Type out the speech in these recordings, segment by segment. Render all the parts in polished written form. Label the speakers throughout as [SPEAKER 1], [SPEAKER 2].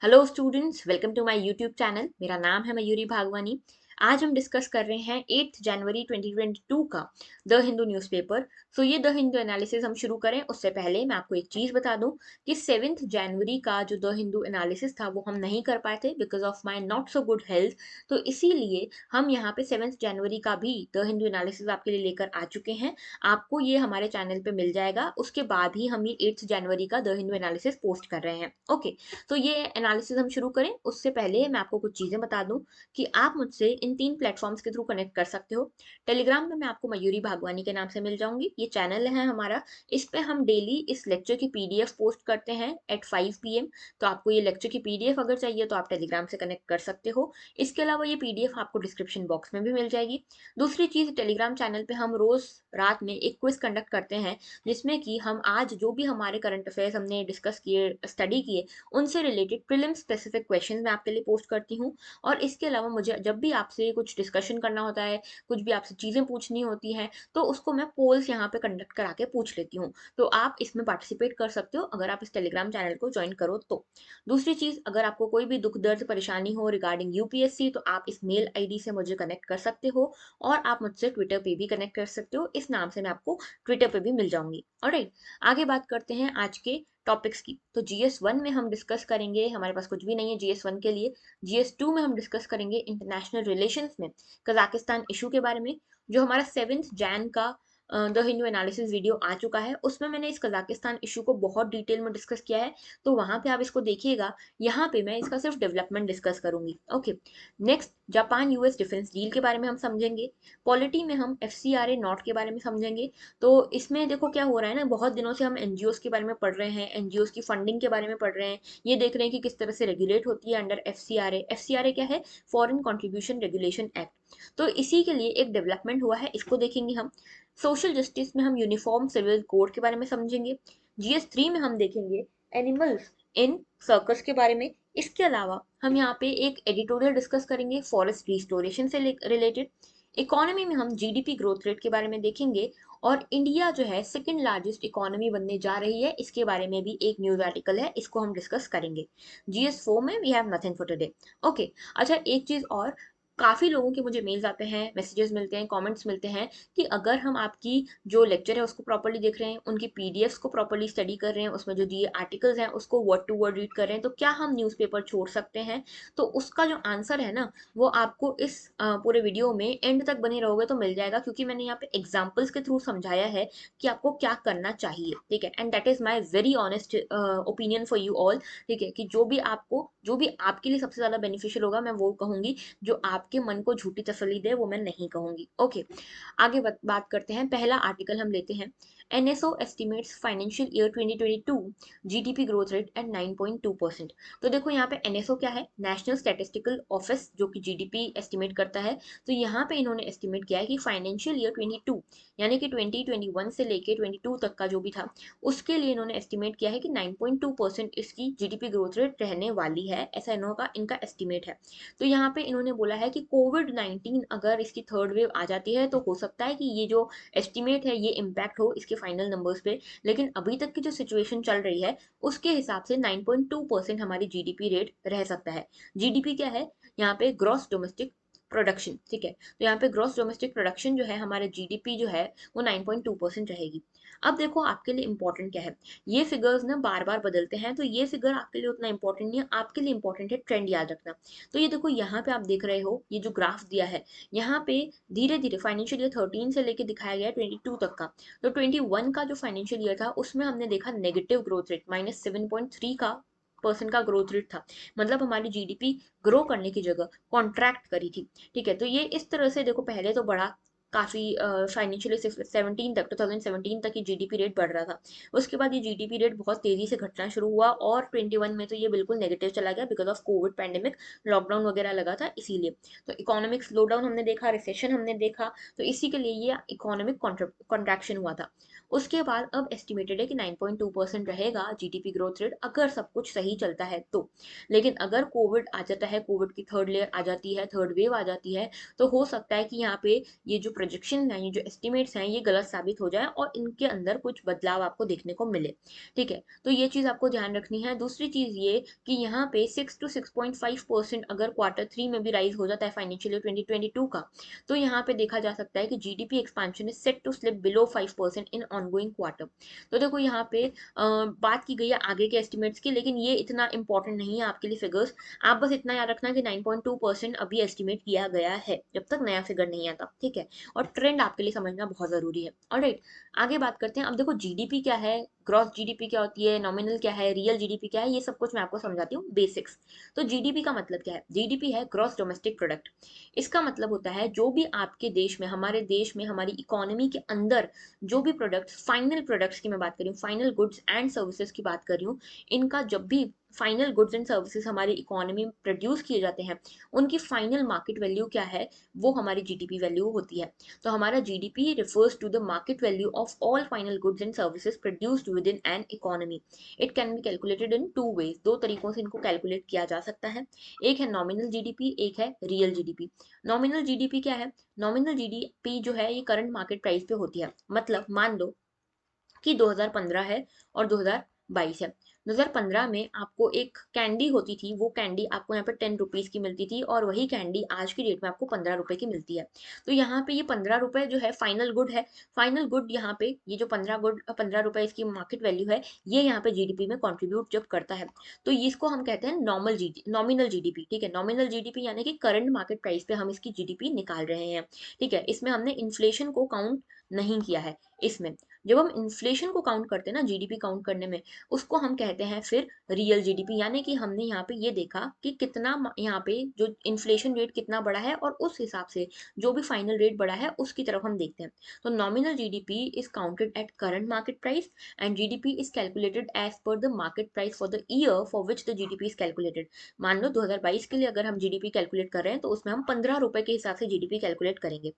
[SPEAKER 1] Hello students, welcome to my YouTube channel. मेरा नाम है मयूरी भागवानी। आज हम डिस्कस कर रहे हैं 8 जनवरी 2022 का द हिंदू न्यूज़पेपर। सो ये द हिंदू एनालिसिस हम शुरू करें उससे पहले मैं आपको एक चीज़ बता दूं कि 7 जनवरी का जो द हिंदू एनालिसिस था वो हम नहीं कर पाए थे because of my not so good health. तो इसीलिए हम यहाँ पे 7 जनवरी का भी द हिंदू एनालिसिस आपके लिए लेकर आ चुके हैं। आपको ये हमारे चैनल पे मिल जाएगा, उसके बाद ही हम ये 8 जनवरी का द हिंदू एनालिसिस पोस्ट कर रहे हैं। ओके, तो ये एनालिसिस हम शुरू करें उससे पहले मैं आपको कुछ चीज़ें बता दूं कि आप मुझसे इन 3 प्लेटफॉर्म्स के थ्रू कनेक्ट कर सकते हो। टेलीग्राम में मैं आपको मयूरी भागवानी के नाम से मिल जाऊंगी। ये चैनल है हमारा, इस पे हम डेली इस लेक्चर की पीडीएफ पोस्ट करते हैं एट 5 PM। तो आपको ये लेक्चर की पीडीएफ अगर चाहिए तो आप टेलीग्राम से कनेक्ट कर सकते हो। इसके अलावा ये पीडीएफ आपको डिस्क्रिप्शन बॉक्स में भी मिल जाएगी। दूसरी चीज़, टेलीग्राम चैनल पे हम रोज़ रात में एक क्विज कंडक्ट करते हैं जिसमें कि हम आज जो भी हमारे करंट अफेयर्स हमने डिस्कस किए, स्टडी किए, उनसे रिलेटेड प्रीलिम स्पेसिफिक क्वेश्चन मैं आपके लिए पोस्ट करती हूँ। और इसके अलावा मुझे जब भी आपसे कुछ डिस्कशन करना होता है, कुछ भी आपसे चीज़ें पूछनी होती हैं, तो उसको मैं पोल्स यहाँ पे कंडक्ट करा के पूछ लेती हूँ। तो आप इसमें पार्टिसिपेट कर सकते हो अगर आप इस टेलीग्राम चैनल को ज्वाइन करो तो। दूसरी चीज़, अगर आपको कोई भी दुख दर्द परेशानी हो रिगार्डिंग यूपीएससी तो आप इस मेल आईडी से मुझे कनेक्ट कर सकते हो। और आप मुझसे ट्विटर पे भी कनेक्ट कर सकते हो, इस नाम से मैं आपको ट्विटर पे भी मिल जाऊंगी। ऑलराइट, आगे बात करते हैं आज के टॉपिक्स की। तो GS1 में हम डिस्कस करेंगे, हमारे पास कुछ भी नहीं है GS1 के लिए। GS2 में हम डिस्कस करेंगे इंटरनेशनल रिलेशंस में कजाकिस्तान इशू के बारे में। जो हमारा 7 जैन का द हिंदू एनालिसिस वीडियो आ चुका है, उसमें मैंने इस कजाकिस्तान इशू को बहुत डिटेल में डिस्कस किया है, तो वहां पे आप इसको देखिएगा। यहाँ पे मैं इसका सिर्फ डेवलपमेंट डिस्कस करूंगी। Okay, next, Japan US defence deal के बारे में हम समझेंगे। पॉलिटी में हम FCRA नॉट के बारे में समझेंगे। तो इसमें देखो क्या हो रहा है ना, बहुत दिनों से हम एनजीओस के बारे में पढ़ रहे हैं, एनजीओस की फंडिंग के बारे में पढ़ रहे हैं, ये देख रहे हैं कि किस तरह से रेगुलेट होती है अंडर FCRA। FCRA क्या है? Foreign contribution regulation act. तो इसी के लिए एक डेवलपमेंट हुआ है, इसको देखेंगे हम। सोशल जस्टिस में हम यूनिफॉर्म सिविल कोड के बारे में समझेंगे। GS3 में हम देखेंगे एनिमल्स इन सर्कस के बारे में। इसके अलावा हम यहाँ पे एक एडिटोरियल डिस्कस करेंगे फॉरेस्ट रिस्टोरेशन से रिलेटेड। इकोनॉमी में हम जीडीपी ग्रोथ रेट के बारे में देखेंगे। और इंडिया जो है सेकंड लार्जेस्ट इकोनॉमी बनने जा रही है, इसके बारे में भी एक न्यूज आर्टिकल है, इसको हम डिस्कस करेंगे। GS4 में we have nothing for today. Okay, अच्छा एक चीज और, काफी लोगों के मुझे मेल्स आते हैं, मैसेजेस मिलते हैं, कमेंट्स मिलते हैं कि अगर हम आपकी जो लेक्चर है उसको प्रॉपर्ली देख रहे हैं, उनकी पीडीएफ्स को प्रॉपर्ली स्टडी कर रहे हैं, उसमें जो दिए आर्टिकल्स हैं उसको वर्ड टू वर्ड रीड कर रहे हैं, तो क्या हम न्यूज़पेपर छोड़ सकते हैं? तो उसका जो आंसर है ना, वो आपको इस पूरे वीडियो में एंड तक बने रहोगे तो मिल जाएगा, क्योंकि मैंने यहाँ पे एग्जाम्पल्स के थ्रू समझाया है कि आपको क्या करना चाहिए। ठीक है, and that is my very honest opinion for you all. ठीक है, कि जो भी आपके लिए सबसे ज्यादा बेनिफिशियल होगा मैं वो कहूंगी, जो आपके मन को झूठी तसल्ली दे वो मैं नहीं कहूंगी। ओके, आगे बात करते हैं। पहला आर्टिकल हम लेते हैं, NSO estimates financial year 2022 GDP growth rate at 9.2%। तो देखो यहाँ पे एनएसओ क्या है? नेशनल स्टैटिस्टिकल ऑफिस, जो कि जीडीपी एस्टिमेट करता है। तो यहाँ पे इन्होंने एस्टिमेट किया है कि फाइनेंशियल ईयर 22 यानी कि 2021 से लेके 22 तक का जो भी था, उसके लिए इन्होंने एस्टिमेट किया है कि 9.2% इसकी जीडीपी ग्रोथ रेट रहने वाली है, ऐसा इनका एस्टिमेट है। तो यहाँ पे इन्होंने बोला है कि कोविड-19 अगर इसकी थर्ड वेव आ जाती है तो हो सकता है कि ये जो एस्टिमेट है ये इम्पैक्ट हो इसके फाइनल नंबर्स पे। लेकिन अभी तक की जो सिचुएशन चल रही है उसके हिसाब से 9.2% हमारी जीडीपी रेट रह सकता है। जीडीपी क्या है? यहाँ पे ग्रॉस डोमेस्टिक प्रोडक्शन। ठीक है, तो यहाँ पे ग्रॉस डोमेस्टिक प्रोडक्शन जो है, हमारे जीडीपी जो है वो 9.2% रहेगी। अब देखो आपके लिए इंपॉर्टेंट क्या है, ये फिगर्स ना बार बार बदलते हैं, तो ये फिगर आपके लिए उतना इंपॉर्टेंट नहीं है, आपके लिए इंपॉर्टेंट है ट्रेंड याद रखना। तो ये देखो यहाँ पे आप देख रहे हो, ये जो ग्राफ दिया है यहाँ पे धीरे धीरे फाइनेंशियल ईयर 13 से लेके दिखाया गया है 22 तक का। तो 21 का जो फाइनेंशियल ईयर था उसमें हमने देखा नेगेटिव ग्रोथ रेट, -7.3 का परसेंट का ग्रोथ रेट था। मतलब हमारी जीडीपी ग्रो करने की जगह कॉन्ट्रैक्ट करी थी। ठीक है, तो ये इस तरह से देखो, पहले तो बढ़ा काफी, फाइनेंशियली 17 तक, 2017 तक ये जीडीपी रेट बढ़ रहा था। उसके बाद ये जीडीपी रेट बहुत तेजी से घटना शुरू हुआ और 21 में तो ये बिल्कुल नेगेटिव चला गया because of Covid pandemic, lockdown वगैरह लगा था इसीलिए। तो इकोनॉमिक स्लो डाउन हमने देखा, रिसेशन हमने देखा, तो इसी के लिए ये इकोनॉमिक कॉन्ट्रैक्शन हुआ था। उसके बाद अब एस्टिमेटेड है कि 9.2% रहेगा जीडीपी ग्रोथ रेट अगर सब कुछ सही चलता है तो। लेकिन अगर कोविड आ जाता है, कोविड की थर्ड लेयर आ जाती है, थर्ड वेव आ जाती है, तो हो सकता है कि यहाँ पे ये जो प्रोजेक्शन हैं, ये जो एस्टिमेट्स हैं, ये गलत साबित हो जाए और इनके अंदर कुछ बदलाव आपको देखने को मिले। ठीक है, तो ये चीज़ आपको ध्यान रखनी है। दूसरी चीज़ ये कि यहाँ पे 6 to 6.5% अगर Q3 में भी राइज हो जाता है फाइनेंशियल ईयर 2022 का, तो यहाँ पे देखा जा सकता है कि GDP expansion is set to slip below 5% in ongoing quarter. तो देखो यहाँ पे बात की गई है आगे के एस्टिमेट्स की, लेकिन ये इतना इंपॉर्टेंट नहीं है आपके लिए फिगर्स। आप बस इतना याद रखना कि 9.2% अभी एस्टिमेट किया गया है, जब तक नया फिगर नहीं आता। ठीक है, और ट्रेंड आपके लिए समझना बहुत जरूरी है। ऑलराइट, आगे बात करते हैं। अब देखो जीडीपी क्या है, ग्रॉस जीडीपी क्या होती है, नॉमिनल क्या है, रियल जीडीपी क्या है, ये सब कुछ मैं आपको समझाती हूँ, बेसिक्स। तो जीडीपी का मतलब क्या है? जीडीपी है ग्रॉस डोमेस्टिक प्रोडक्ट। इसका मतलब होता है जो भी आपके देश में, हमारे देश में, हमारी इकोनॉमी के अंदर जो भी प्रोडक्ट्स, फाइनल प्रोडक्ट्स की मैं बात कर रही हूँ, फाइनल गुड्स एंड सर्विसेज की बात कर रही हूँ, इनका जब भी फाइनल गुड्स एंड सर्विसेज हमारी इकोनॉमी में प्रोड्यूस किए जाते हैं, उनकी फाइनल मार्केट वैल्यू क्या है, वो हमारी जीडीपी वैल्यू होती है। तो हमारा GDP refers to the market value of all final goods and services produced within an economy. It can be calculated in two ways, दो तरीकों से इनको कैलकुलेट किया जा सकता है। एक है नॉमिनल जीडीपी, एक है रियल जीडीपी। नॉमिनल जीडीपी क्या है? नॉमिनल जीडीपी जो है ये करंट मार्केट प्राइस पे होती है। मतलब मान लो कि 2015 है और 2022 है। 2015 में आपको एक कैंडी होती थी, वो कैंडी आपको यहाँ पे 10 रुपीज की मिलती थी, और वही कैंडी आज की डेट में आपको 15 रुपए की मिलती है। तो यहाँ पे ये 15 रुपए जो है फाइनल गुड है। फाइनल गुड यहाँ पे ये जो 15 रुपए इसकी मार्केट वैल्यू है, ये यहाँ पे जीडीपी में कॉन्ट्रीब्यूट जब करता है, तो इसको हम कहते हैं नॉमिनल जीडीपी। ठीक है, नॉमिनल जीडीपी यानी कि करंट मार्केट प्राइस पे हम इसकी जीडीपी निकाल रहे हैं। ठीक है, इसमें हमने इन्फ्लेशन को काउंट नहीं किया है। इसमें जब हम इन्फ्लेशन को काउंट करते हैं ना जीडीपी काउंट करने में, उसको हम कहते हैं फिर रियल जीडीपी। यानी कि हमने यहाँ पे ये देखा कि कितना यहाँ पे जो इन्फ्लेशन रेट कितना बड़ा है, और उस हिसाब से जो भी फाइनल रेट बड़ा है उसकी तरफ हम देखते हैं। तो nominal GDP is counted at current market price, and GDP is calculated as per the market price for the year for which the GDP is calculated. मान लो 2022 के लिए अगर हम जीडीपी कैलकुलेट कर रहे हैं, तो उसमें हम 15 रुपए के हिसाब से जीडीपी कैलकुलेट करेंगे।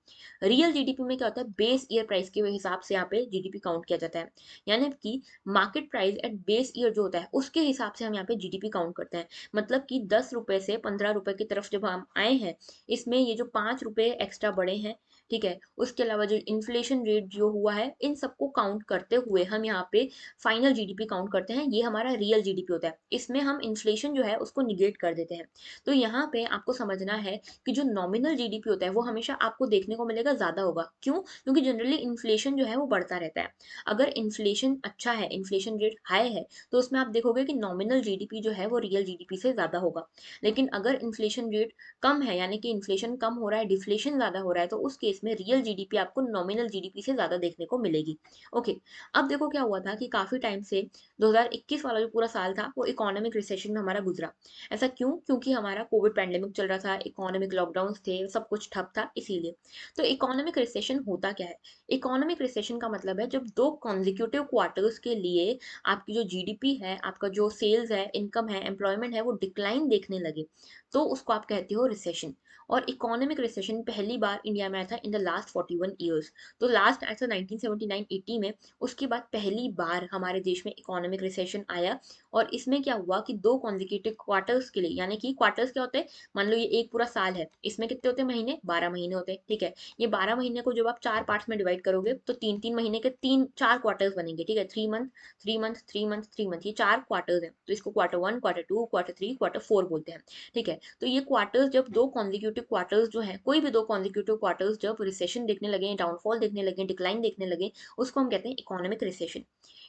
[SPEAKER 1] रियल जीडीपी में क्या होता है? बेस ईयर प्राइस के हिसाब से यहाँ पे जीडीपी काउंट किया जाता है। यानी कि market price at base year जो होता है, उसके हिसाब से हम यहाँ पे जीडीपी काउंट करते हैं। मतलब कि 10 रुपए से 15 रुपए की तरफ जब हम आए हैं, इसमें ये जो 5 रुपए एक्स्ट्रा बढ़े हैं, ठीक है, उसके अलावा जो इन्फ्लेशन रेट जो हुआ है, इन सबको काउंट करते हुए हम यहाँ पे फाइनल जीडीपी काउंट करते हैं। ये हमारा रियल जीडीपी होता है। इसमें हम इन्फ्लेशन जो है उसको निगेट कर देते हैं। तो यहाँ पे आपको समझना है कि जो नॉमिनल जीडीपी होता है वो हमेशा आपको देखने को मिलेगा ज्यादा होगा। क्यों? क्योंकि जनरली इन्फ्लेशन जो है वो बढ़ता रहता है। अगर इन्फ्लेशन अच्छा है, इन्फ्लेशन रेट हाई है, तो उसमें आप देखोगे कि नॉमिनल जीडीपी जो है वो रियल जीडीपी से ज्यादा होगा। लेकिन अगर इन्फ्लेशन रेट कम है, यानी कि इन्फ्लेशन कम हो रहा है, डिफ्लेशन ज्यादा हो रहा है, तो उस केस में रियल जीडीपी आपको नॉमिनल जीडीपी से ज्यादा देखने को मिलेगी। ओके, अब देखो क्या हुआ था कि काफी टाइम से 2021 वाला जो पूरा साल था वो इकोनॉमिक रिसेशन में हमारा गुजरा। ऐसा क्यों? क्योंकि हमारा कोविड पैंडेमिक चल रहा था, इकोनॉमिक लॉकडाउन थे, सब कुछ ठप था, इसीलिए। तो इकोनॉमिक रिसेशन होता क्या है? इकोनॉमिक रिसेशन का मतलब है जब दो कॉन्जिक्यूटिव क्वार्टर्स के लिए आपकी जो जीडीपी है, आपका जो सेल्स है, इनकम है, एम्प्लॉयमेंट है, वो डिक्लाइन देखने लगे, तो उसको आप कहते हो रिसेशन। और इकोनॉमिक रिसेशन पहली बार इंडिया में आया था इन द लास्ट 41 ईयर्स। तो लास्ट आया था 1979-80 में। उसके बाद पहली बार हमारे देश में इकोनॉमिक रिसेशन आया। और इसमें क्या हुआ कि दो कॉन्जिक्यूटिव क्वार्टर्स के लिए, यानी कि क्वार्टर्स क्या होते हैं? मान लो ये एक पूरा साल है, इसमें कितने होते हैं महीने? 12 महीने होते हैं। ठीक है, ये 12 महीने को जब आप 4 पार्ट्स में डिवाइड करोगे, तो 3-3 महीने के चार क्वार्टर्स बनेंगे। ठीक है, 3 मंथ, 3 मंथ, 3 मंथ, 3 मंथ, ये 4 क्वार्टर्स हैं। तो इसको Q1, Q2, Q3, Q4 बोलते हैं। ठीक है, तो ये क्वार्टर्स, जब दो कॉन्जिक्यूटिव क्वार्टर्स जो है, कोई भी दो कॉन्जिक्यूटिव क्वार्टर्स जब रिसेशन देखने लगे, डाउनफॉल देखने लगे, डिक्लाइन देखने लगे, उसको हम कहते हैं इकोनॉमिक रिसेशन।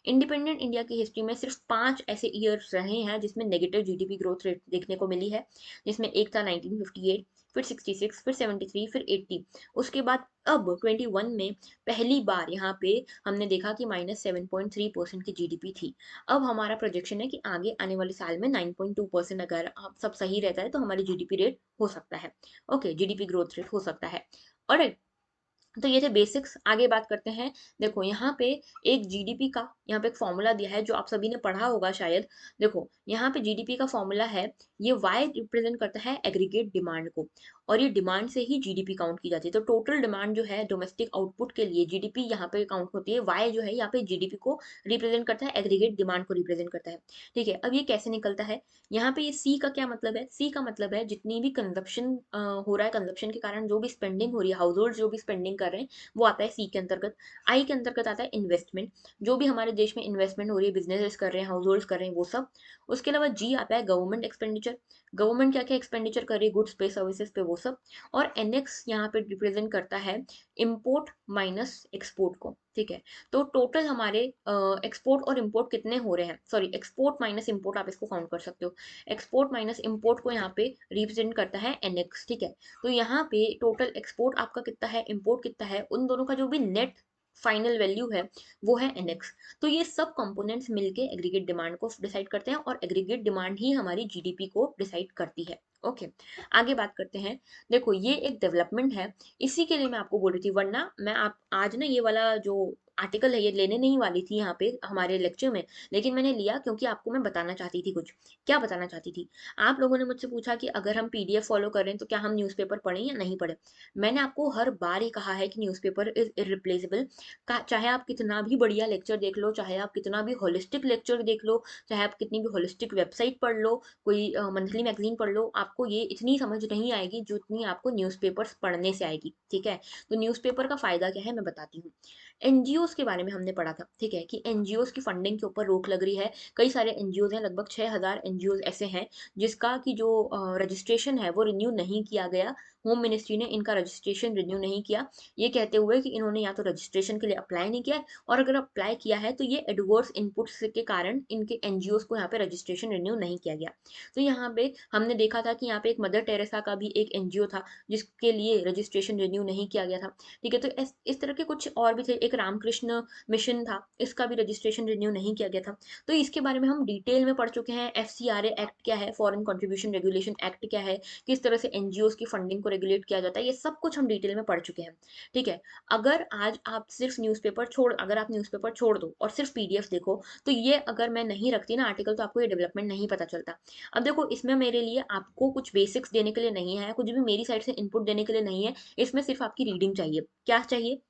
[SPEAKER 1] इंडिपेंडेंट इंडिया की हिस्ट्री में सिर्फ 5 ऐसे ईयर्स रहे हैं जिसमें नेगेटिव जीडीपी ग्रोथ रेट देखने को मिली है। जिसमें एक था 1958, फिर 66, फिर 73, फिर 80। उसके बाद अब 21 में पहली बार यहाँ पे हमने देखा कि -7.3% की जीडीपी थी। अब हमारा प्रोजेक्शन है कि आगे आने वाले साल में 9.2%, अगर सब सही रहता है, तो हमारी जीडीपी रेट हो सकता है। ओके, जीडीपी ग्रोथ रेट हो सकता है। और तो ये थे बेसिक्स। आगे बात करते हैं। देखो यहाँ पे एक जीडीपी का यहाँ पे एक फॉर्मूला दिया है जो आप सभी ने पढ़ा होगा शायद। देखो यहाँ पे जीडीपी का फॉर्मूला है, ये वाई रिप्रेजेंट करता है एग्रीगेट डिमांड को, और ये डिमांड से ही जीडीपी काउंट की जाती है। तो टोटल डिमांड जो है डोमेस्टिक आउटपुट के लिए, जीडीपी यहाँ पे काउंट होती है। वाई जो है यहाँ पे जीडीपी को रिप्रेजेंट करता है, एग्रीगेट डिमांड को रिप्रेजेंट करता है। ठीक है, अब ये कैसे निकलता है? यहाँ पे ये सी का क्या मतलब है? सी का मतलब है जितनी भी कंजप्शन हो रहा है, कंजप्शन के कारण जो भी स्पेंडिंग हो रही है, हाउस होल्ड जो भी स्पेंडिंग कर रहे हैं वो आता है सी के अंतर्गत। आई के अंतर्गत आता है इन्वेस्टमेंट, जो भी हमारे देश में इन्वेस्टमेंट हो रही है, बिजनेसेस कर रहे हैं, हाउस होल्ड्स कर रहे हैं, वो सब। उसके अलावा जी आता है गवर्नमेंट एक्सपेंडिचर, गवर्नमेंट क्या क्या एक्सपेंडिचर कर रही है गुड्स पे सर्विसेज पे, वो सब। और एनएक्स यहाँ पे रिप्रेजेंट करता है इम्पोर्ट माइनस एक्सपोर्ट को, ठीक है। तो टोटल हमारे एक्सपोर्ट और इम्पोर्ट कितने हो रहे हैं, सॉरी एक्सपोर्ट माइनस इम्पोर्ट आप इसको काउंट कर सकते हो। एक्सपोर्ट माइनस इम्पोर्ट को यहाँ पे रिप्रेजेंट करता है एनएक्स, ठीक है। तो यहाँ पे टोटल एक्सपोर्ट आपका कितना है, इम्पोर्ट कितना है, उन दोनों का जो भी नेट फाइनल वैल्यू है वो है एनएक्स। तो ये सब कंपोनेंट्स मिलके एग्रीगेट डिमांड को डिसाइड करते हैं और एग्रीगेट डिमांड ही हमारी जीडीपी को डिसाइड करती है। ओके, आगे बात करते हैं। देखो ये एक डेवलपमेंट है, इसी के लिए मैं आपको बोल रही थी, वरना मैं आप आज ना ये वाला जो आर्टिकल है ये लेने नहीं वाली थी यहाँ पे हमारे लेक्चर में, लेकिन मैंने लिया क्योंकि आपको मैं बताना चाहती थी कुछ। क्या बताना चाहती थी, आप लोगों ने मुझसे पूछा कि अगर हम पीडीएफ फॉलो करें तो क्या हम न्यूज़पेपर पढ़ें या नहीं पढ़ें। मैंने आपको हर बार ही कहा है कि न्यूज़पेपर इज इरिप्लेसेबल। चाहे आप कितना भी बढ़िया लेक्चर देख लो, चाहे आप कितना भी होलिस्टिक लेक्चर देख लो, चाहे आप कितनी भी होलिस्टिक वेबसाइट पढ़ लो, कोई मंथली मैगजीन पढ़ लो, आपको ये इतनी समझ नहीं आएगी जितनी आपको न्यूज़पेपर्स पढ़ने से आएगी, ठीक है। तो न्यूज़पेपर का फ़ायदा क्या है मैं बताती हूँ। एनजीओज के बारे में हमने पढ़ा था, ठीक है, कि एनजीओज की फंडिंग के ऊपर रोक लग रही है। कई सारे एनजीओज हैं, लगभग 6000 एनजीओज ऐसे हैं जिसका कि जो रजिस्ट्रेशन है वो रिन्यू नहीं किया गया। होम मिनिस्ट्री ने इनका रजिस्ट्रेशन रिन्यू नहीं किया, ये कहते हुए कि इन्होंने या तो रजिस्ट्रेशन के लिए अप्लाई नहीं किया है, और अगर अप्लाई किया है तो ये एडवर्स इनपुट्स के कारण इनके एनजीओज को यहाँ पे रजिस्ट्रेशन रिन्यू नहीं किया गया। तो यहाँ पे हमने देखा था कि यहाँ पे एक मदर टेरेसा का भी एक एनजीओ था जिसके लिए रजिस्ट्रेशन रिन्यू नहीं किया गया था, ठीक है। तो इस तरह के कुछ और भी थे, एक रामकृष्ण मिशन था, इसका भी रजिस्ट्रेशन रिन्यू नहीं किया गया था। तो इसके बारे में हम डिटेल में पढ़ चुके हैं। एफसीआरए एक्ट क्या है, फॉरेन कंट्रीब्यूशन रेगुलेशन एक्ट क्या है, किस तरह से एनजीओज की फंडिंग को रेगुलेट किया जाता है, ये सब कुछ हम डिटेल में पढ़ चुके हैं, ठीक है। अगर आज आप सिर्फ न्यूज़पेपर छोड़ अगर आप न्यूज़पेपर छोड़ दो और सिर्फ पीडीएफ देखो, तो ये अगर मैं नहीं रखती ना आर्टिकल, तो आपको ये डेवलपमेंट नहीं पता चलता। अब देखो इसमें मेरे लिए आपको कुछ बेसिक्स देने के लिए नहीं है, कुछ भी मेरी साइड से इनपुट देने के लिए नहीं है, इसमें सिर्फ आपकी रीडिंग चाहिए। क्या चाहिए,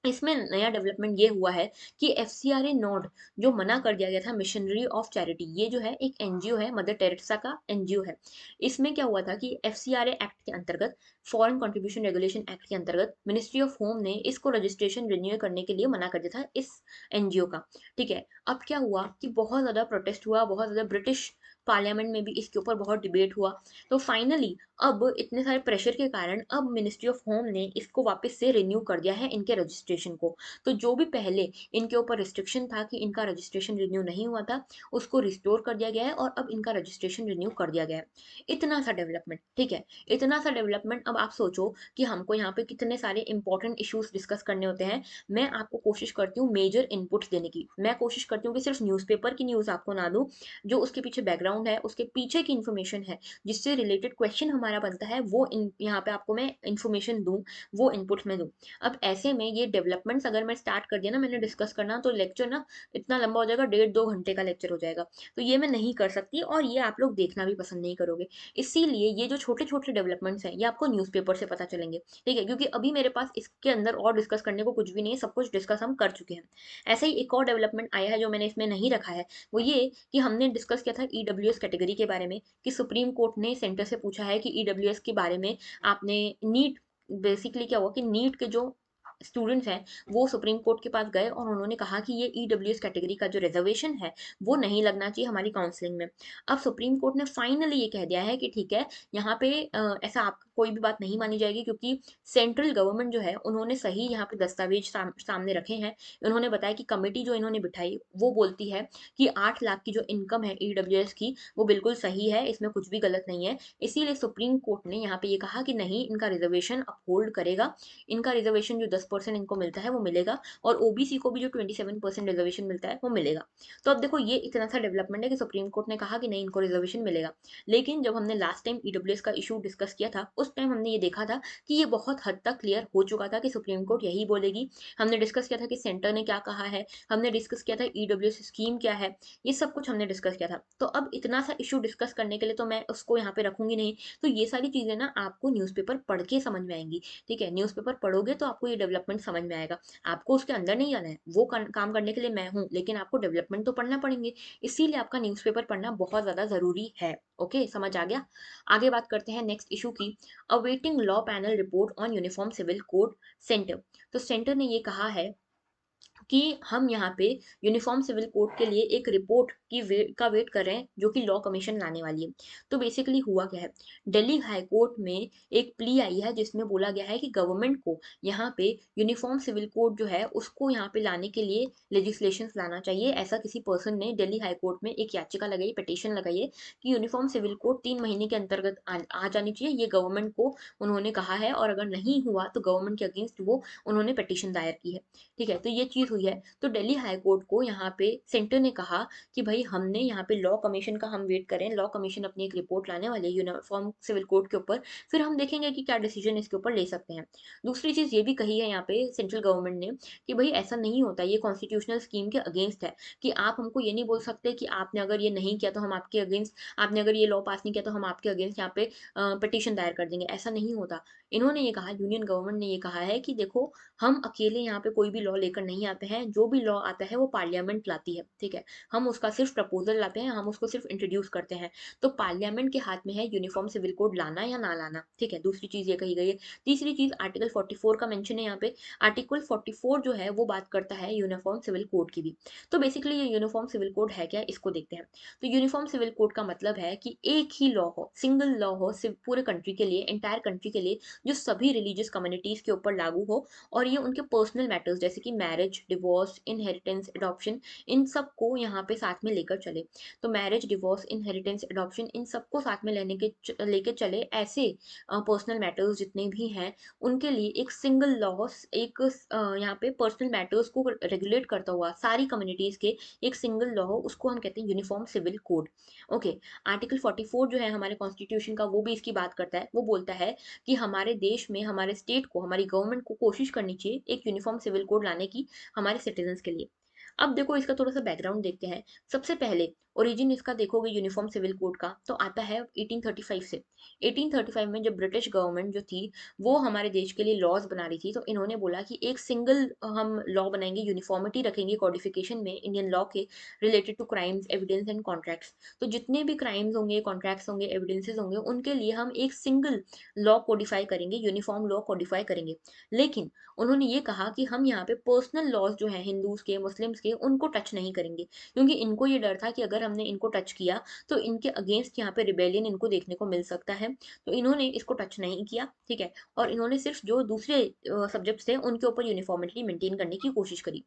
[SPEAKER 1] इसमें नया डेवलपमेंट ये हुआ है कि एफसीआरए नोड जो मना कर दिया गया था, मिशनरी ऑफ चैरिटी, ये जो है एक एनजीओ है, मदर टेरेसा का एनजीओ है। इसमें क्या हुआ था कि एफसीआरए एक्ट के अंतर्गत, फॉरेन कंट्रीब्यूशन रेगुलेशन एक्ट के अंतर्गत, मिनिस्ट्री ऑफ होम ने इसको रजिस्ट्रेशन रिन्यू करने के लिए मना कर दिया था इस एनजीओ का, ठीक है। अब क्या हुआ कि बहुत ज़्यादा प्रोटेस्ट हुआ, बहुत ज़्यादा ब्रिटिश पार्लियामेंट में भी इसके ऊपर बहुत डिबेट हुआ। तो फाइनली अब इतने सारे प्रेशर के कारण अब मिनिस्ट्री ऑफ होम ने इसको वापस से रिन्यू कर दिया है, इनके रजिस्ट्रेशन को। तो जो भी पहले इनके ऊपर रिस्ट्रिक्शन था कि इनका रजिस्ट्रेशन रिन्यू नहीं हुआ था, उसको रिस्टोर कर दिया गया है और अब इनका रजिस्ट्रेशन रिन्यू कर दिया गया है। इतना सा डेवलपमेंट, ठीक है, इतना सा डेवलपमेंट। अब आप सोचो कि हमको यहाँ पे कितने सारे इंपॉर्टेंट इश्यूज डिस्कस करने होते हैं। मैं आपको कोशिश करती हूँ मेजर इनपुट्स देने की, मैं कोशिश करती हूँ कि सिर्फ न्यूज़पेपर की न्यूज़ आपको ना दूँ, जो उसके पीछे बैकग्राउंड है, उसके पीछे की इन्फॉर्मेशन है, जिससे रिलेटेड क्वेश्चन हमारा बनता है, वो यहाँ पे आपको मैं इन्फॉर्मेशन दूँ, वो इनपुट में दूँ। अब ऐसे में ये डेवलपमेंट्स अगर मैं स्टार्ट कर दिया ना मैंने डिस्कस करना, तो लेक्चर ना इतना लंबा हो जाएगा, 1.5-2 घंटे का लेक्चर हो जाएगा। तो ये मैं नहीं कर सकती और ये आप लोग देखना भी पसंद नहीं करोगे। इसीलिए ये जो छोटे छोटे डेवलपमेंट्स हैं ये आपको न्यूज़पेपर से पता चलेंगे, ठीक है, क्योंकि अभी मेरे पास इसके अंदर और डिस्कस करने को कुछ भी नहीं है, सब कुछ डिस्कस हम कर चुके हैं। ऐसे ही एक और डेवलपमेंट आया है जो मैंने इसमें नहीं रखा है, वो ये कि हमने डिस्कस किया था ईडब्ल्यूएस कैटेगरी के बारे में, कि सुप्रीम कोर्ट ने सेंटर से पूछा है कि ईडब्ल्यूएस के बारे में आपने नीट, बेसिकली क्या हुआ कि नीट के जो स्टूडेंट्स हैं वो सुप्रीम कोर्ट के पास गए और उन्होंने कहा कि ये ईडब्ल्यूएस कैटेगरी का जो रिजर्वेशन है वो नहीं लगना चाहिए हमारी काउंसलिंग में। अब सुप्रीम कोर्ट ने फाइनली ये कह दिया है कि ठीक है, यहाँ पे ऐसा आपका कोई भी बात नहीं मानी जाएगी, क्योंकि सेंट्रल गवर्नमेंट जो है उन्होंने सही यहाँ पे दस्तावेज सामने रखे हैं। उन्होंने बताया कि कमेटी जो इन्होंने बिठाई वो बोलती है कि 8 लाख की जो इनकम है ईडब्ल्यूएस की वो बिल्कुल सही है, इसमें कुछ भी गलत नहीं है। इसीलिए सुप्रीम कोर्ट ने यहाँ पे ये कहा कि नहीं, इनका रिजर्वेशन अपहोल्ड करेगा, इनका रिजर्वेशन जो 10% इनको मिलता है वो मिलेगा, और ओबीसी को भी जो 27% रिजर्वेशन मिलता है वो मिलेगा। तो अब देखो ये इतना सा डेवलपमेंट है कि सुप्रीम कोर्ट ने कहा कि नहीं, इनको रिजर्वेशन मिलेगा। लेकिन जब हमने लास्ट टाइम ईडब्ल्यूएस का इशू डिस्कस किया था उस टाइम हमने ये देखा था कि ये बहुत हद तक क्लियर हो चुका था कि सुप्रीम कोर्ट यही बोलेगी। हमने डिस्कस किया था कि सेंटर ने क्या कहा है, हमने डिस्कस किया था ईडब्ल्यूएस स्कीम क्या है, ये सब कुछ हमने डिस्कस किया था। तो अब इतना सा इशू डिस्कस करने के लिए तो मैं उसको यहाँ पे रखूंगी नहीं। तो ये सारी चीजें ना आपको न्यूज़पेपर पढ़ के समझ में आएंगी, ठीक है। न्यूज़पेपर पढ़ोगे तो आपको ये डेवलपमेंट समझ में आएगा। आपको उसके अंदर नहीं आना है, वो काम करने के लिए मैं हूँ, लेकिन आपको डेवलपमेंट तो पढ़ना पड़ेंगे, इसीलिए आपका न्यूज़पेपर पढ़ना बहुत ज़्यादा ज़रूरी है। ओके, समझ आ गया? आगे बात करते हैं नेक्स्ट इशू की, awaiting law panel report on uniform civil code centre. तो सेंटर ने ये कहा है कि हम यहाँ पे यूनिफॉर्म सिविल कोड के लिए एक रिपोर्ट का वेट कर रहे हैं जो कि लॉ कमीशन लाने वाली है। तो बेसिकली हुआ क्या है, दिल्ली हाई कोर्ट में एक प्ली आई है जिसमें बोला गया है कि गवर्नमेंट को यहाँ पे यूनिफॉर्म सिविल कोड जो है उसको यहाँ पे लाने के लिए लेजिस्लेशन लाना चाहिए। ऐसा किसी पर्सन ने दिल्ली हाई कोर्ट में एक याचिका लगाई, पिटीशन लगाई है कि यूनिफॉर्म सिविल कोड 3 महीने के अंतर्गत आ जानी चाहिए, ये गवर्नमेंट को उन्होंने कहा है, और अगर नहीं हुआ तो गवर्नमेंट के अगेंस्ट वो उन्होंने पिटीशन दायर की है। ठीक है, तो ये चीज़ हुई है। तो दिल्ली हाई कोर्ट को यहाँ पे सेंटर ने कहा कि भाई हमने यहाँ पे लॉ कमीशन का हम वेट करें, लॉ कमीशन अपनी एक रिपोर्ट लाने वाली है यूनिफॉर्म सिविल कोड के ऊपर, फिर हम देखेंगे कि क्या डिसीजन इसके ऊपर ले सकते हैं। दूसरी चीज़ ये भी कही है यहाँ पे सेंट्रल गवर्नमेंट ने कि भाई ऐसा नहीं होता, ये कॉन्स्टिट्यूशनल स्कीम के अगेंस्ट है, कि आप हमको ये नहीं बोल सकते कि आपने अगर ये नहीं किया तो हम आपके अगेंस्ट, आपने अगर ये लॉ पास नहीं किया तो हम आपके अगेंस्ट यहाँ पे पिटीशन दायर कर देंगे, ऐसा नहीं होता। इन्होंने ये कहा, यूनियन गवर्नमेंट ने ये कहा है कि देखो हम अकेले यहाँ पे कोई भी लॉ लेकर नहीं आते हैं, जो भी लॉ आता है वो पार्लियामेंट लाती है। ठीक है, हम उसका सिर्फ प्रपोजल लाते हैं, हम उसको सिर्फ इंट्रोड्यूस करते हैं। तो पार्लियामेंट के हाथ में है यूनिफॉर्म सिविल कोड लाना या ना लाना। ठीक है, दूसरी चीज ये कही गई है। तीसरी चीज आर्टिकल 44 का मेंशन है यहाँ पे। आर्टिकल 44 जो है वो बात करता है यूनिफॉर्म सिविल कोड की भी। तो बेसिकली ये यूनिफॉर्म सिविल कोड है क्या, इसको देखते हैं। तो यूनिफॉर्म सिविल कोड का मतलब है कि एक ही लॉ हो, सिंगल लॉ हो, पूरे कंट्री के लिए, एंटायर कंट्री के लिए, जो सभी रिलीजियस कम्युनिटीज के ऊपर लागू हो, और ये उनके पर्सनल मैटर्स जैसे कि मैरिज, डिवोर्स, इनहेरिटेंस, एडॉप्शन, इन सब को यहाँ पे साथ में लेकर चले। तो मैरिज, डिवोर्स, इनहेरिटेंस, एडॉप्शन, इन सबको साथ में लेके चले, ऐसे पर्सनल मैटर्स जितने भी हैं उनके लिए एक सिंगल लॉ, एक यहाँ पे पर्सनल मैटर्स को रेगुलेट करता हुआ सारी कम्युनिटीज के एक सिंगल लॉ हो, उसको हम कहते हैं uniform civil code. Okay, article 44 जो है हमारे कॉन्स्टिट्यूशन का, वो भी इसकी बात करता है। वो बोलता है कि हमारे देश में, हमारे स्टेट को, हमारी गवर्नमेंट को कोशिश करनी चाहिए एक यूनिफॉर्म सिविल कोड लाने की हमारे सिटीजन्स के लिए। अब देखो इसका थोड़ा सा बैकग्राउंड देखते हैं। सबसे पहले ओरिजिन इसका देखोगे यूनिफॉर्म सिविल कोड का तो आता है 1835 से। 1835 में जब ब्रिटिश गवर्नमेंट जो थी वो हमारे देश के लिए लॉज बना रही थी, तो इन्होंने बोला कि एक सिंगल हम लॉ बनाएंगे, यूनिफॉर्मिटी रखेंगे कॉडिफिकेशन में इंडियन लॉ के, related to crimes, evidence and contracts. तो जितने भी क्राइम्स होंगे, कॉन्ट्रैक्ट्स होंगे, एविडेंसेस होंगे, उनके लिए हम एक सिंगल लॉ कोडिफाई करेंगे, यूनिफॉर्म लॉ कोडिफाई करेंगे। लेकिन उन्होंने ये कहा कि हम यहाँ पे पर्सनल लॉज जो हैं हिंदूज के, मुस्लिम्स के, उनको टच नहीं करेंगे, क्योंकि इनको ये डर था कि अगर हमने इनको टच किया तो इनके अगेंस्ट यहाँ पे रिबेलियन इनको देखने को मिल सकता है। तो इन्होंने इसको टच नहीं किया। ठीक है, और इन्होंने सिर्फ जो दूसरे सब्जेक्ट्स थे उनके ऊपर यूनिफॉर्मिटी मेंटेन करने की कोशिश करी।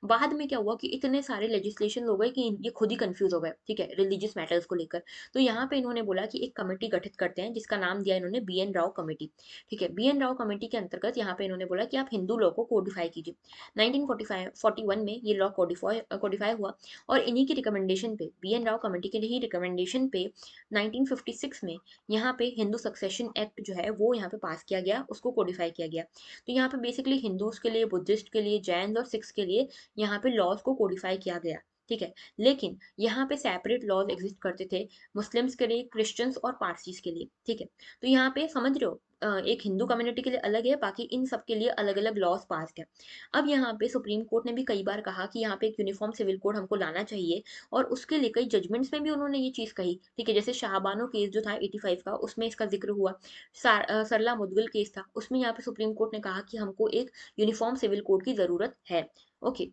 [SPEAKER 1] बाद में क्या हुआ कि इतने सारे लेजिस्लेशन हो गए कि ये खुद ही कंफ्यूज हो गए, ठीक है, रिलीजियस मैटर्स को लेकर। तो यहाँ पे इन्होंने बोला कि एक कमेटी गठित करते हैं जिसका नाम दिया इन्होंने BN राव कमेटी। ठीक है, BN राव कमेटी के अंतर्गत यहाँ पे इन्होंने बोला कि आप हिंदू लॉ को कोडिफाई कीजिए। 1941 में ये लॉ कोडिफाई हुआ, और इन्हीं की रिकमेंडेशन पे, BN राव कमेटी के ही रिकमेंडेशन पे 1956 में यहाँ पे हिंदू सक्सेशन एक्ट जो है वो यहाँ पे पास किया गया, उसको कोडिफाई किया गया। तो यहाँ पे बेसिकली हिंदूज के लिए, बुद्धिस्ट के लिए, जैन और सिख्स के लिए यहाँ पे लॉज को कोडिफाई किया गया। ठीक है, लेकिन यहाँ पे सेपरेट लॉज एग्जिस्ट करते थे मुस्लिम्स के लिए, क्रिश्चियंस और पारसीज के लिए। ठीक है, तो यहाँ पे समझ रहे हो, एक हिंदू कम्युनिटी के लिए अलग है, बाकी इन सब के लिए अलग अलग लॉज पास है। अब यहाँ पे सुप्रीम कोर्ट ने भी कई बार कहा कि यहाँ पे एक यूनिफॉर्म सिविल कोड हमको लाना चाहिए, और उसके लिए कई जजमेंट्स में भी उन्होंने ये चीज़ कही। ठीक है, जैसे शाहबानो केस जो था 85 का, उसमें इसका जिक्र हुआ। सरला मुदगिल केस था, उसमें यहाँ पे सुप्रीम कोर्ट ने कहा कि हमको एक यूनिफॉर्म सिविल कोड की ज़रूरत है। ओके,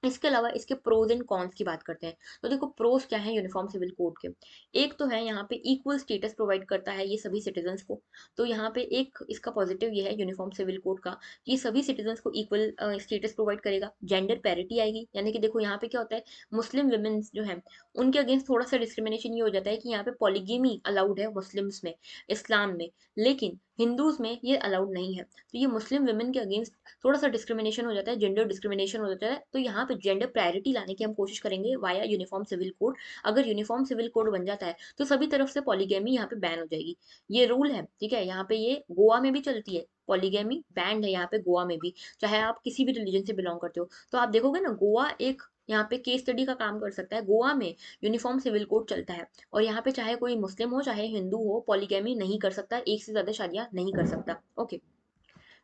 [SPEAKER 1] इसके अलावा इसके प्रोज एंड कॉन्स की बात करते हैं। तो देखो प्रोज क्या है यूनिफॉर्म सिविल कोड के। एक तो है यहाँ पे इक्वल स्टेटस प्रोवाइड करता है ये सभी सिटीजन्स को। तो यहाँ पे एक इसका पॉजिटिव ये है यूनिफॉर्म सिविल कोड का कि सभी सिटीजन्स को इक्वल स्टेटस प्रोवाइड करेगा। जेंडर पैरिटी आएगी, यानी कि देखो यहाँ पे क्या होता है, मुस्लिम वुमेन्स जो है उनके अगेंस्ट थोड़ा सा डिस्क्रिमिनेशन ये हो जाता है कि यहाँ पे पॉलीगेमी अलाउड है मुस्लिम्स में, इस्लाम में, लेकिन हिंदूज में ये अलाउड नहीं है। तो ये मुस्लिम वुमेन के अगेंस्ट थोड़ा सा डिस्क्रिमिनेशन हो जाता है, जेंडर डिस्क्रिमिनेशन हो जाता है। तो यहाँ पे जेंडर प्रायोरिटी लाने की हम कोशिश करेंगे वाया यूनिफॉर्म सिविल कोड। अगर यूनिफॉर्म सिविल कोड बन जाता है तो सभी तरफ से पॉलीगैमी यहाँ पे बैन हो जाएगी। ये रूल है, ठीक है, यहाँ पे ये गोवा में भी चलती है, पॉलीगैमी बैंड है यहाँ पे गोवा में भी, चाहे आप किसी भी रिलीजन से बिलोंग करते हो। तो आप देखोगे ना, गोवा एक यहाँ पे केस स्टडी का काम कर सकता है। गोवा में यूनिफॉर्म सिविल कोड चलता है, और यहाँ पे चाहे कोई मुस्लिम हो चाहे हिंदू हो, पॉलीगैमी नहीं कर सकता, एक से ज्यादा शादियां नहीं कर सकता। ओके,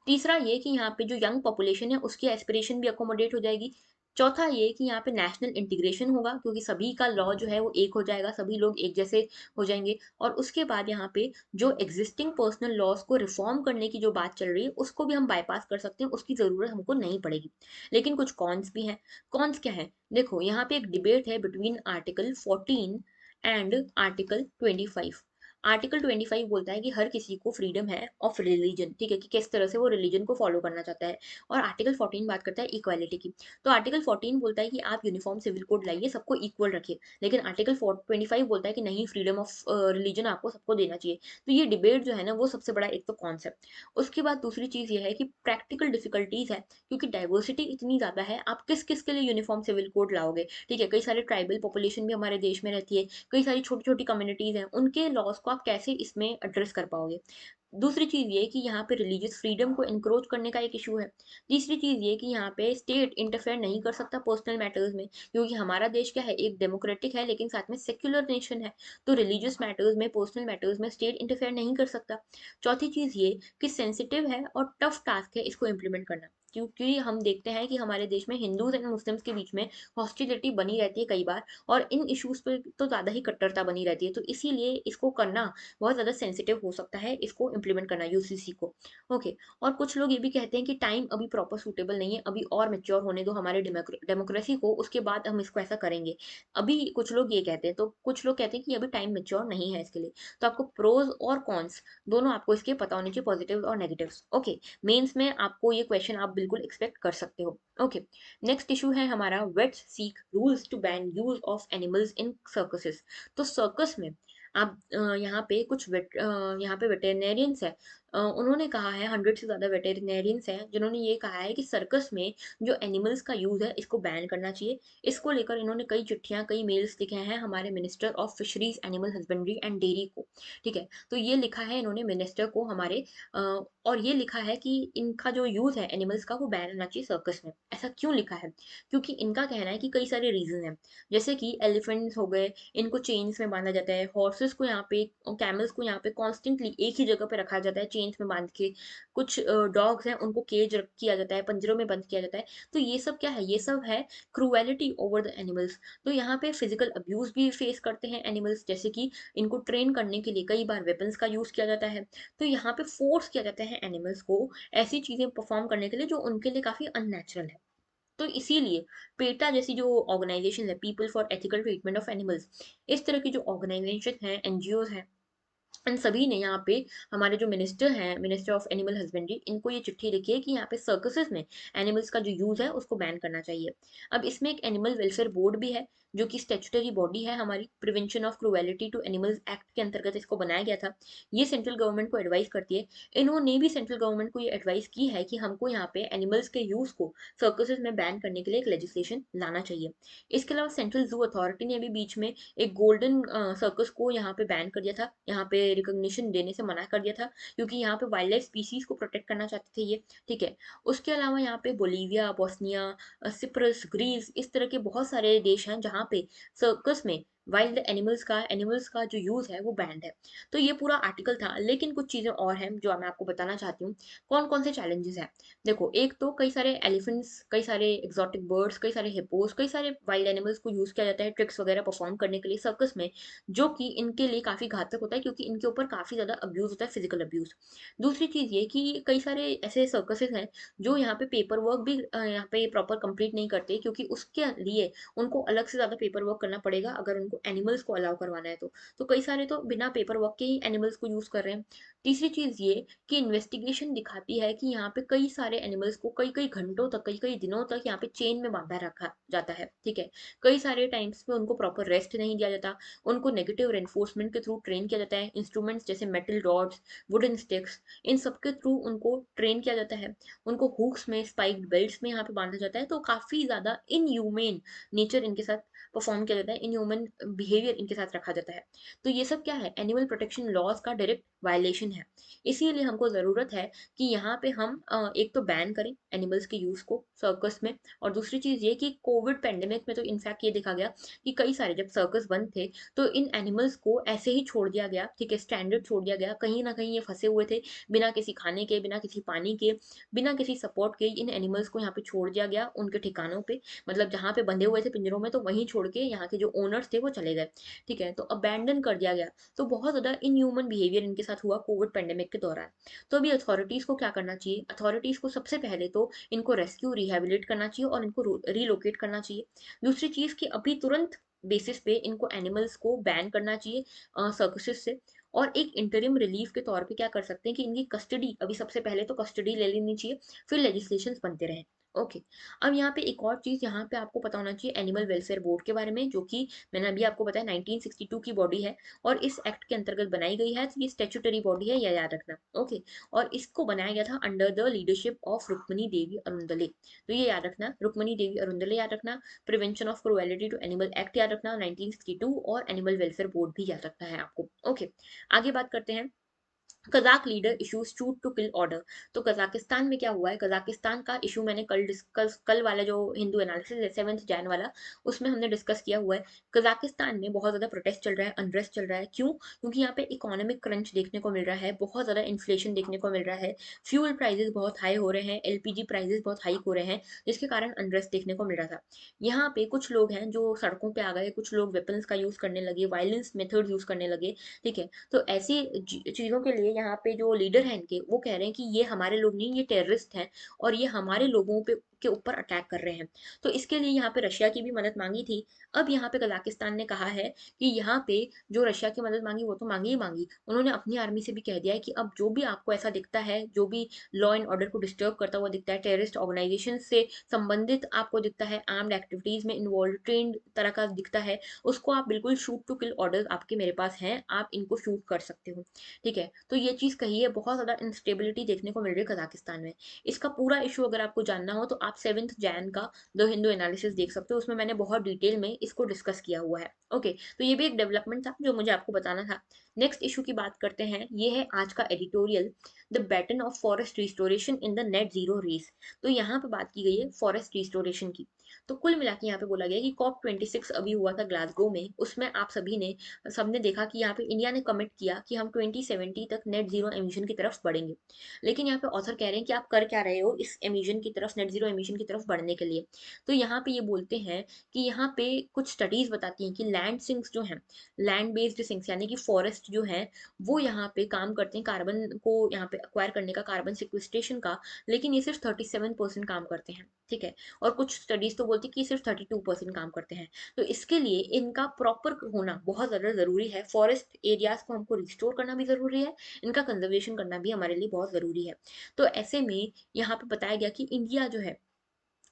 [SPEAKER 1] तीसरा ये कि यहाँ पे जो यंग पॉपुलेशन है उसकी एस्पिरेशन भी अकोमोडेट हो जाएगी। चौथा ये कि यहाँ पे नेशनल इंटीग्रेशन होगा क्योंकि सभी का लॉ जो है वो एक हो जाएगा, सभी लोग एक जैसे हो जाएंगे। और उसके बाद यहाँ पे जो एग्जिस्टिंग पर्सनल लॉज को रिफॉर्म करने की जो बात चल रही है उसको भी हम बाईपास कर सकते हैं, उसकी ज़रूरत हमको नहीं पड़ेगी। लेकिन कुछ कॉन्स भी हैं। कॉन्स क्या है? देखो यहाँ पे एक डिबेट है between article 14 and article 25। Article 25 बोलता है कि हर किसी को फ्रीडम है ऑफ रिलीजन, ठीक है, कि किस तरह से वो रिलीजन को फॉलो करना चाहता है। और आर्टिकल 14 बात करता है इक्वालिटी की। तो आर्टिकल 14 बोलता है कि आप यूनिफॉर्म सिविल कोड लाइए, सबको इक्वल रखिए। लेकिन आर्टिकल 25 बोलता है कि नहीं, फ्रीडम ऑफ रिलीजन आपको सबको देना चाहिए। तो ये डिबेट जो है ना वो सबसे बड़ा एक तो कॉन्सेप्ट। उसके बाद दूसरी चीज़ ये है कि प्रैक्टिकल डिफिकल्टीज है, क्योंकि डाइवर्सिटी इतनी ज़्यादा है, आप किस किस के लिए यूनिफॉर्म सिविल कोड लाओगे? ठीक है, कई सारे ट्राइबल पॉपुलेशन भी हमारे देश में रहती है, कई सारी छोटी छोटी कम्युनिटीज़ हैं, उनके लॉज को आप कैसे इसमें एड्रेस कर पाओगे? दूसरी चीज़ ये कि यहाँ पे रिलीजियस फ्रीडम को इनक्रोच करने का एक इशू है। तीसरी चीज़ ये कि यहाँ पे स्टेट इंटरफेयर नहीं कर सकता पर्सनल मैटर्स में, क्योंकि हमारा देश क्या है, एक डेमोक्रेटिक है लेकिन साथ में सेक्युलर नेशन है। तो रिलीजियस मैटर्स में, पर्सनल मैटर्स में स्टेट इंटरफेयर नहीं कर सकता। चौथी चीज़ ये कि सेंसिटिव है और टफ टास्क है इसको इम्प्लीमेंट करना, क्योंकि हम देखते हैं कि हमारे देश में हिंदूज एंड मुस्लिम्स के बीच में हॉस्टिलिटी बनी रहती है कई बार, और इन इश्यूज पे तो ज़्यादा ही कट्टरता बनी रहती है। तो इसीलिए इसको करना बहुत ज़्यादा सेंसिटिव हो सकता है, इसको इम्प्लीमेंट करना यूसीसी को। ओके। और कुछ लोग ये भी कहते हैं कि टाइम अभी प्रॉपर सूटेबल नहीं है, अभी और मेच्योर होने दो हमारे डेमोक्रेसी को, उसके बाद हम इसको ऐसा करेंगे। अभी कुछ लोग ये कहते हैं, तो कुछ लोग कहते हैं कि अभी टाइम मेच्योर नहीं है इसके लिए। तो आपको प्रोज और कॉन्स दोनों आपको इसके पता होने चाहिए, पॉजिटिव और नेगेटिव्स। ओके। मेंस में आपको ये क्वेश्चन आप बिल्कुल एक्सपेक्ट कर सकते हो। ओके। नेक्स्ट इशू है हमारा, vets seek rules to ban use of animals in circuses. तो सर्कस में आप यहाँ पे यहाँ पे वेटेरिनेरियंस है, उन्होंने कहा है, 100 से ज़्यादा वेटेरिनेरियंस हैं जिन्होंने ये कहा है कि सर्कस में जो एनिमल्स का यूज़ है इसको बैन करना चाहिए। इसको लेकर इन्होंने कई चिट्ठियाँ, कई मेल्स लिखे हैं हमारे minister of fisheries, animal husbandry and dairy को। ठीक है, तो ये लिखा है इन्होंने मिनिस्टर को हमारे, और ये लिखा है कि इनका जो यूज़ है एनिमल्स का वो बैन होना चाहिए सर्कस में। ऐसा क्यों लिखा है? क्योंकि इनका कहना है कि कई सारे रीजन हैं, जैसे कि एलिफेंट्स हो गए, इनको चेन्स में बांधा जाता है, हॉर्सेस को यहाँ पे और कैमल्स को यहाँ पे कॉन्स्टेंटली एक ही जगह पे रखा जाता है चेन्स में बांध के। कुछ डॉग्स हैं उनको केज किया जाता है, पंजरों में बंद किया जाता है। तो ये सब क्या है? ये सब है क्रूएलिटी ओवर द एनिमल्स। तो यहाँ पे फिजिकल अब्यूज भी फेस करते हैं एनिमल्स, जैसे कि इनको ट्रेन करने के लिए कई बार वेपन्स का यूज किया जाता है। तो यहाँ पे फोर्स किया जाता है एनिमल्स को ऐसी चीजें परफॉर्म करने के लिए जो उनके लिए काफी अननेचुरल है। तो इसीलिए पेटा जैसी जो ऑर्गेनाइजेशन है, people for ethical treatment of animals, इस तरह की जो ऑर्गेनाइजेशन है, एनजीओ हैं, इन सभी ने यहाँ पे हमारे जो मिनिस्टर हैं, मिनिस्टर ऑफ एनिमल हस्बेंड्री, इनको ये चिट्ठी लिखी है कि यहाँ पे सर्कसेस में एनिमल्स का जो यूज है उसको बैन करना चाहिए। अब इसमें एक एनिमल वेलफेयर बोर्ड भी है, जो कि स्टेचुटरी बॉडी है हमारी, prevention of cruelty to animals act के अंतर्गत इसको बनाया गया था। ये सेंट्रल गवर्नमेंट को एडवाइस करती है। इन्होंने भी सेंट्रल गवर्नमेंट को ये एडवाइस की है कि हमको यहाँ पे एनिमल्स के यूज को सर्कसेस में बैन करने के लिए एक लेजिस्लेशन लाना चाहिए। इसके अलावा सेंट्रल जू अथॉरिटी ने भी बीच में एक गोल्डन सर्कस को यहाँ पे बैन कर दिया था, यहाँ पे रिकॉग्निशन देने से मना कर दिया था, क्योंकि यहाँ पे वाइल्ड लाइफ स्पीसीज को प्रोटेक्ट करना चाहते थे ये। ठीक है। उसके अलावा यहाँ पे बोलीविया, बोस्निया, सिप्रस, ग्रीस, इस तरह के बहुत सारे देश हैं जहाँ पे सर्कस में वाइल्ड एनिमल्स का जो यूज है वो बैंड है। तो ये पूरा आर्टिकल था, लेकिन कुछ चीजें और हैं जो मैं आपको बताना चाहती हूँ। कौन कौन से चैलेंजेस हैं? देखो, एक तो कई सारे एलिफेंट्स, कई सारे एक्सोटिक बर्ड्स, कई सारे हिप्पोस, कई सारे वाइल्ड एनिमल्स को यूज किया जाता है ट्रिक्स वगैरह परफॉर्म करने के लिए सर्कस में, जो कि इनके लिए काफी घातक होता है, क्योंकि इनके ऊपर काफी ज्यादा अब्यूज होता है, फिजिकल अब्यूज। दूसरी चीज ये कि कई सारे ऐसे सर्कसेस हैं जो यहाँ पे पेपर वर्क भी यहाँ पे प्रॉपर कंप्लीट नहीं करते, क्योंकि उसके लिए उनको अलग से ज्यादा पेपर वर्क करना पड़ेगा अगर उनको एनिमल्स को अलाउ करवाना है तो कई सारे तो बिना पेपर वर्क के ही एनिमल्स को यूज कर रहे हैं। तीसरी चीज ये कि इन्वेस्टिगेशन दिखाती है कि यहाँ पे कई सारे एनिमल्स को कई कई घंटों तक, कई कई दिनों तक यहाँ पे चेन में बांधा रखा जाता है। ठीक है। कई सारे टाइम्स पे उनको प्रॉपर रेस्ट नहीं दिया जाता, उनको नेगेटिव रेनफोर्समेंट के थ्रू ट्रेन किया जाता है, इंस्ट्रूमेंट्स जैसे मेटल रॉड्स, वुडन स्टिक्स, इन सब के थ्रू उनको ट्रेन किया जाता है। उनको हुक्स में, स्पाइक्ड बेल्ट्स में यहाँ पे बांधा जाता है। तो काफी ज्यादा इनह्यूमेन नेचर इनके साथ परफॉर्म किया जाता है, इनह्यूमन बिहेवियर इनके साथ रखा जाता है। तो ये सब क्या है, एनिमल प्रोटेक्शन लॉज का डायरेक्ट वायलेशन है। इसीलिए हमको ज़रूरत है कि यहाँ पे हम एक तो बैन करें एनिमल्स के यूज़ को सर्कस में, और दूसरी चीज़ ये कि कोविड पेंडेमिक में तो इनफैक्ट ये देखा गया कि कई सारे जब सर्कस बंद थे तो इन एनिमल्स को ऐसे ही छोड़ दिया गया, ठीक है, स्टैंडर्ड छोड़ दिया गया, कहीं ना कहीं ये फंसे हुए थे, बिना किसी खाने के, बिना किसी पानी के, बिना किसी सपोर्ट के इन एनिमल्स को यहाँ पे छोड़ दिया गया उनके ठिकानों पे, मतलब जहाँ पे बंधे हुए थे पिंजरों में तो वहीं छोड़ के यहाँ के जो ओनर्स थे वो चले गए, ठीक है, तो अबैंडन कर दिया गया। तो बहुत ज़्यादा इनह्यूमन बिहेवियर इनके साथ हुआ कोविड पेंडेमिक के दौरान। तो अभी अथॉरिटीज़ को क्या करना चाहिए, अथॉरिटीज़ को सबसे पहले तो इनको रेस्क्यू रिहेबिलिट करना चाहिए और इनको रिलोकेट करना चाहिए। दूसरी चीज़ कि अभी तुरंत बेसिस पे इनको एनिमल्स को बैन करना चाहिए सर्कसेस से, और एक इंटरिम रिलीफ के तौर पे क्या कर सकते हैं कि इनकी कस्टडी, अभी सबसे पहले तो कस्टडी ले लेनी चाहिए, फिर लेजिस्लेशंस बनते रहें। ओके, अब यहाँ पे एक और चीज़ यहाँ पे आपको पता होना चाहिए एनिमल वेलफेयर बोर्ड के बारे में, जो कि मैंने अभी आपको बताया 1962 की बॉडी है और इस एक्ट के अंतर्गत बनाई गई है, तो ये स्टेचुटरी बॉडी है, यह याद रखना। ओके, और इसको बनाया गया था under the leadership of Rukmini Devi Arundale, तो ये याद रखना, रुक्मणी देवी अरुंदले याद रखना, prevention of cruelty to animal act याद रखना 1962, और एनिमल वेलफेयर बोर्ड भी याद रखना है आपको। ओके, आगे बात करते हैं। Kazakh leader issues shoot to kill order. तो कजाकिस्तान में क्या हुआ है, कजाकिस्तान का इशू मैंने कल डिस्कस, कल वाला जो हिंदू एनालिसिस है 7 जैन वाला, उसमें हमने डिस्कस किया हुआ है। कजाकिस्तान में बहुत ज़्यादा प्रोटेस्ट चल रहा है, अनरेस्ट चल रहा है। क्यों? क्योंकि यहाँ पे इकोनॉमिक क्रंच देखने को मिल रहा है, बहुत ज़्यादा इन्फ्लेशन देखने को मिल रहा है, फ्यूल प्राइजेस बहुत हाई हो रहे हैं, एलपीजी प्राइजेस बहुत हाई हो रहे हैं, जिसके कारण अनरेस्ट देखने को मिल रहा था। यहाँ पे कुछ लोग हैं जो सड़कों पे आ गए, कुछ लोग वेपन्स का यूज़ करने लगे, वायलेंस मेथड यूज़ करने लगे, ठीक है। तो ऐसी चीज़ों के लिए यहाँ पे जो लीडर हैं इनके, वो कह रहे हैं कि ये हमारे लोग नहीं, ये टेररिस्ट हैं और ये हमारे लोगों पे के ऊपर अटैक कर रहे हैं। तो इसके लिए यहाँ पे रशिया की भी मदद मांगी थी। अब यहाँ पे कजाकिस्तान ने कहा है कि यहाँ पे जो रशिया की मदद मांगी वो तो मांगी ही मांगी, उन्होंने अपनी आर्मी से भी कह दिया है कि अब जो भी आपको ऐसा दिखता है, जो भी लॉ एंड ऑर्डर को डिस्टर्ब करता हुआ दिखता है, टेररिस्ट ऑर्गेनाइजेशन से संबंधित आपको दिखता है, आर्म्ड एक्टिविटीज में इन्वॉल्व ट्रेंड तरह का दिखता है, उसको आप बिल्कुल शूट टू किल ऑर्डर आपके मेरे पास हैं, आप इनको शूट कर सकते हो, ठीक है। तो ये चीज़ कही है, बहुत ज़्यादा इंस्टेबिलिटी देखने को मिल रही है कजाकिस्तान में। इसका पूरा इशू अगर आपको जानना हो तो आप 7 जैन का द हिंदू एनालिसिस देख सकते हो, उसमें मैंने बहुत डिटेल में इसको डिस्कस किया हुआ है। ओके, तो ये भी एक डेवलपमेंट था जो मुझे आपको बताना था। नेक्स्ट इशू की बात करते हैं, ये है आज का editorial, the baton of forest restoration in the net zero race. तो यहाँ पे बात की गई है फॉरेस्ट रिस्टोरेशन की। तो कुल मिला के यहाँ पे बोला गया कि COP26 अभी हुआ था ग्लासगो में, उसमें आप सभी ने सबने देखा कि यहाँ पे इंडिया ने कमिट किया कि हम 2070 तक नेट जीरो एमिशन की तरफ बढ़ेंगे। लेकिन यहाँ पे ऑथर कह रहे हैं कि आप कर क्या रहे हो इस एमिशन की तरफ, नेट जीरो एमिशन की तरफ बढ़ने के लिए। तो यहाँ पे ये बोलते हैं कि यहाँ पे कुछ स्टडीज बताती हैं कि लैंड सिंक्स जो हैं, लैंड बेस्ड सिंक्स यानी कि फॉरेस्ट जो है, वो यहाँ पे काम करते हैं कार्बन को यहाँ पे अक्वायर करने का, कार्बन सिक्विस्टेशन का, लेकिन ये सिर्फ 37% काम करते हैं, ठीक है। और कुछ स्टडीज तो बोलती है कि सिर्फ 32% काम करते हैं। तो इसके लिए इनका प्रॉपर होना बहुत ज़्यादा ज़रूरी है, फॉरेस्ट एरियाज को हमको रिस्टोर करना भी ज़रूरी है, इनका कंजर्वेशन करना भी हमारे लिए बहुत ज़रूरी है। तो ऐसे में यहाँ पे बताया गया कि इंडिया जो है,